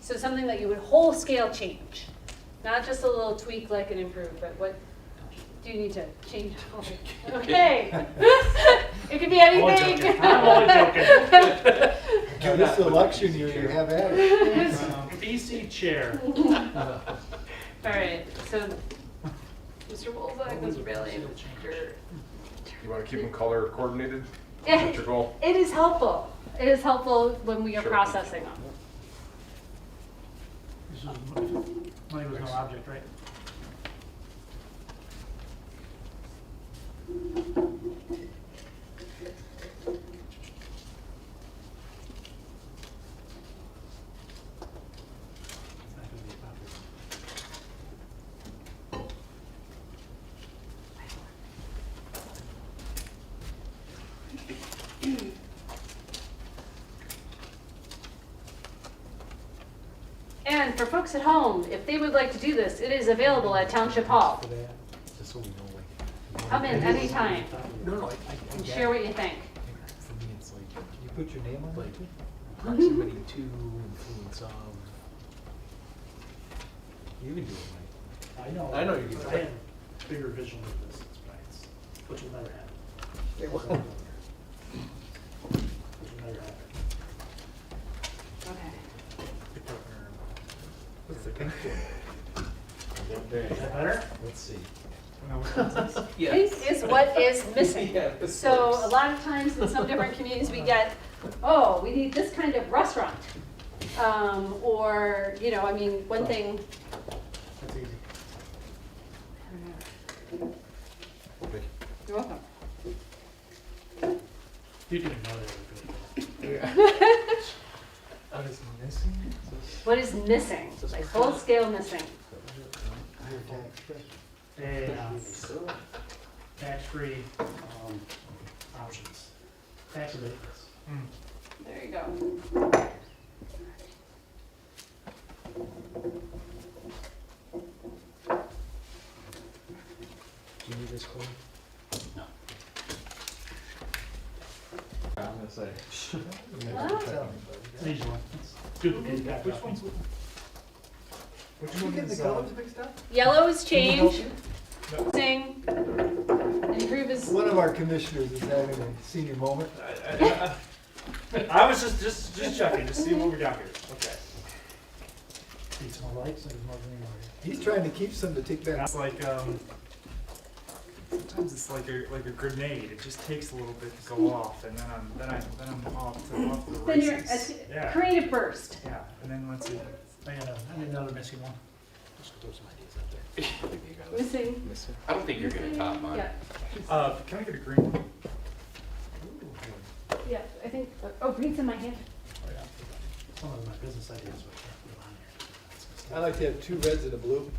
So something that you would whole scale change, not just a little tweak like an improve, but what do you need to change? Okay. It could be Only anything. joking. I'm only joking. This election year, you have at it. BC chair. All right, so Mr. Wolzak was really You want to keep them color coordinated? Is Yeah. that your goal? It is helpful. It is helpful when we are Sure. processing them. This is, money was no object, right? It's not gonna be a object. And for folks at home, if they would like to do this, it is available at Township Hall. Just so we know, like. Come in anytime No, I and get share it. what you think. For me, it's like, You put your name on like it too? proximity to, influence of. You can do it, Mike. I know you can do I it. have bigger vision of this, it's nice, which will never happen. It will. Which will never happen. Okay. What's the pink one? Is that better? Let's see. Pink is what is missing. Yeah, this So works. a lot of times in some different communities, we get, oh, we need this kind of restaurant. Or, you know, I mean, one thing. That's easy. You're welcome. You didn't know they were good. What is missing? What is missing? Like full scale missing. A tax-free options. Tax abatements. There you go. Do you need this code? No. I'm gonna say. Ah. It's an easy one. Duplicate that. Which one's, which Did you one get is, the colors mixed up? Yellow's Can we help change, you? sing, improve is, One of our commissioners is having a senior moment. I was just checking, to see what we got here. Okay. Need some more lights and more green light. He's trying to keep some to take back. It's like, sometimes it's like a grenade. It just takes a little bit to go off, and then I'm off to the then you're, races. Yeah. creative burst. Yeah, and then let's see. I need another missing one. Just throw some ideas out there. Missing, I don't think you're gonna top mine. yeah, Can I get a green one? yeah, I think, oh, green's in my hand. Oh, yeah. Some of my business ideas, but I can't put I like to have 2 reds and a blue.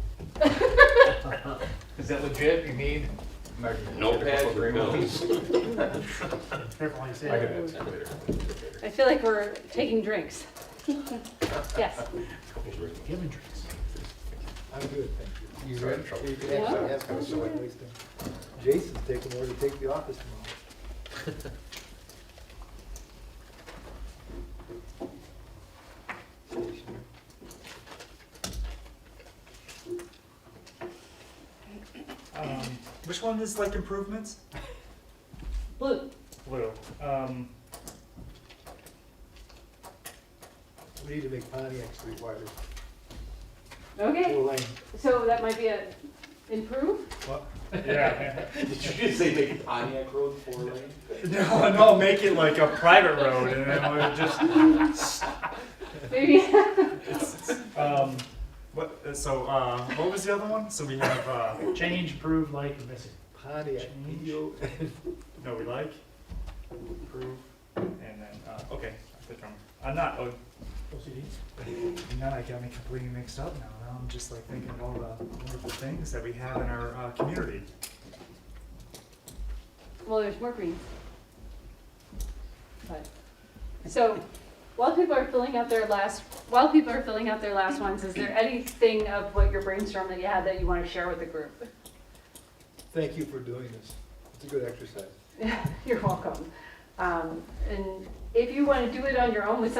Is that legit? You need? Notepads or bills? it on there. Careful how you say I it. can answer later. I feel like we're taking drinks. Yes. Giving drinks. I'm good, thank you. You ready? You can Yeah. actually have some, so I'm wasting. Jason's taking over to take the office tomorrow. Which one is like improvements? Blue. Blue. We need to make Pontiac Street wider. Okay, 4 lane. so that might be a improve? Yeah. Did you just say make Pontiac Road 4 lane? No, make it like a private road, and then we'll just. Maybe. What was the other one? So we have, Change, improve, like, and missing. Pontiac, Change. PO. no, we like, approve, and then, okay, I think I'm not, OCD? now I got me completely mixed up now. Now I'm just like thinking of all the wonderful things that we have in our, community. Well, there's more greens. But, so, while people are filling out their last ones, is there anything of what your brainstorm that you had that you want to share with the group? Thank you for doing this. It's a good exercise. You're welcome. And if you want to do it on your own with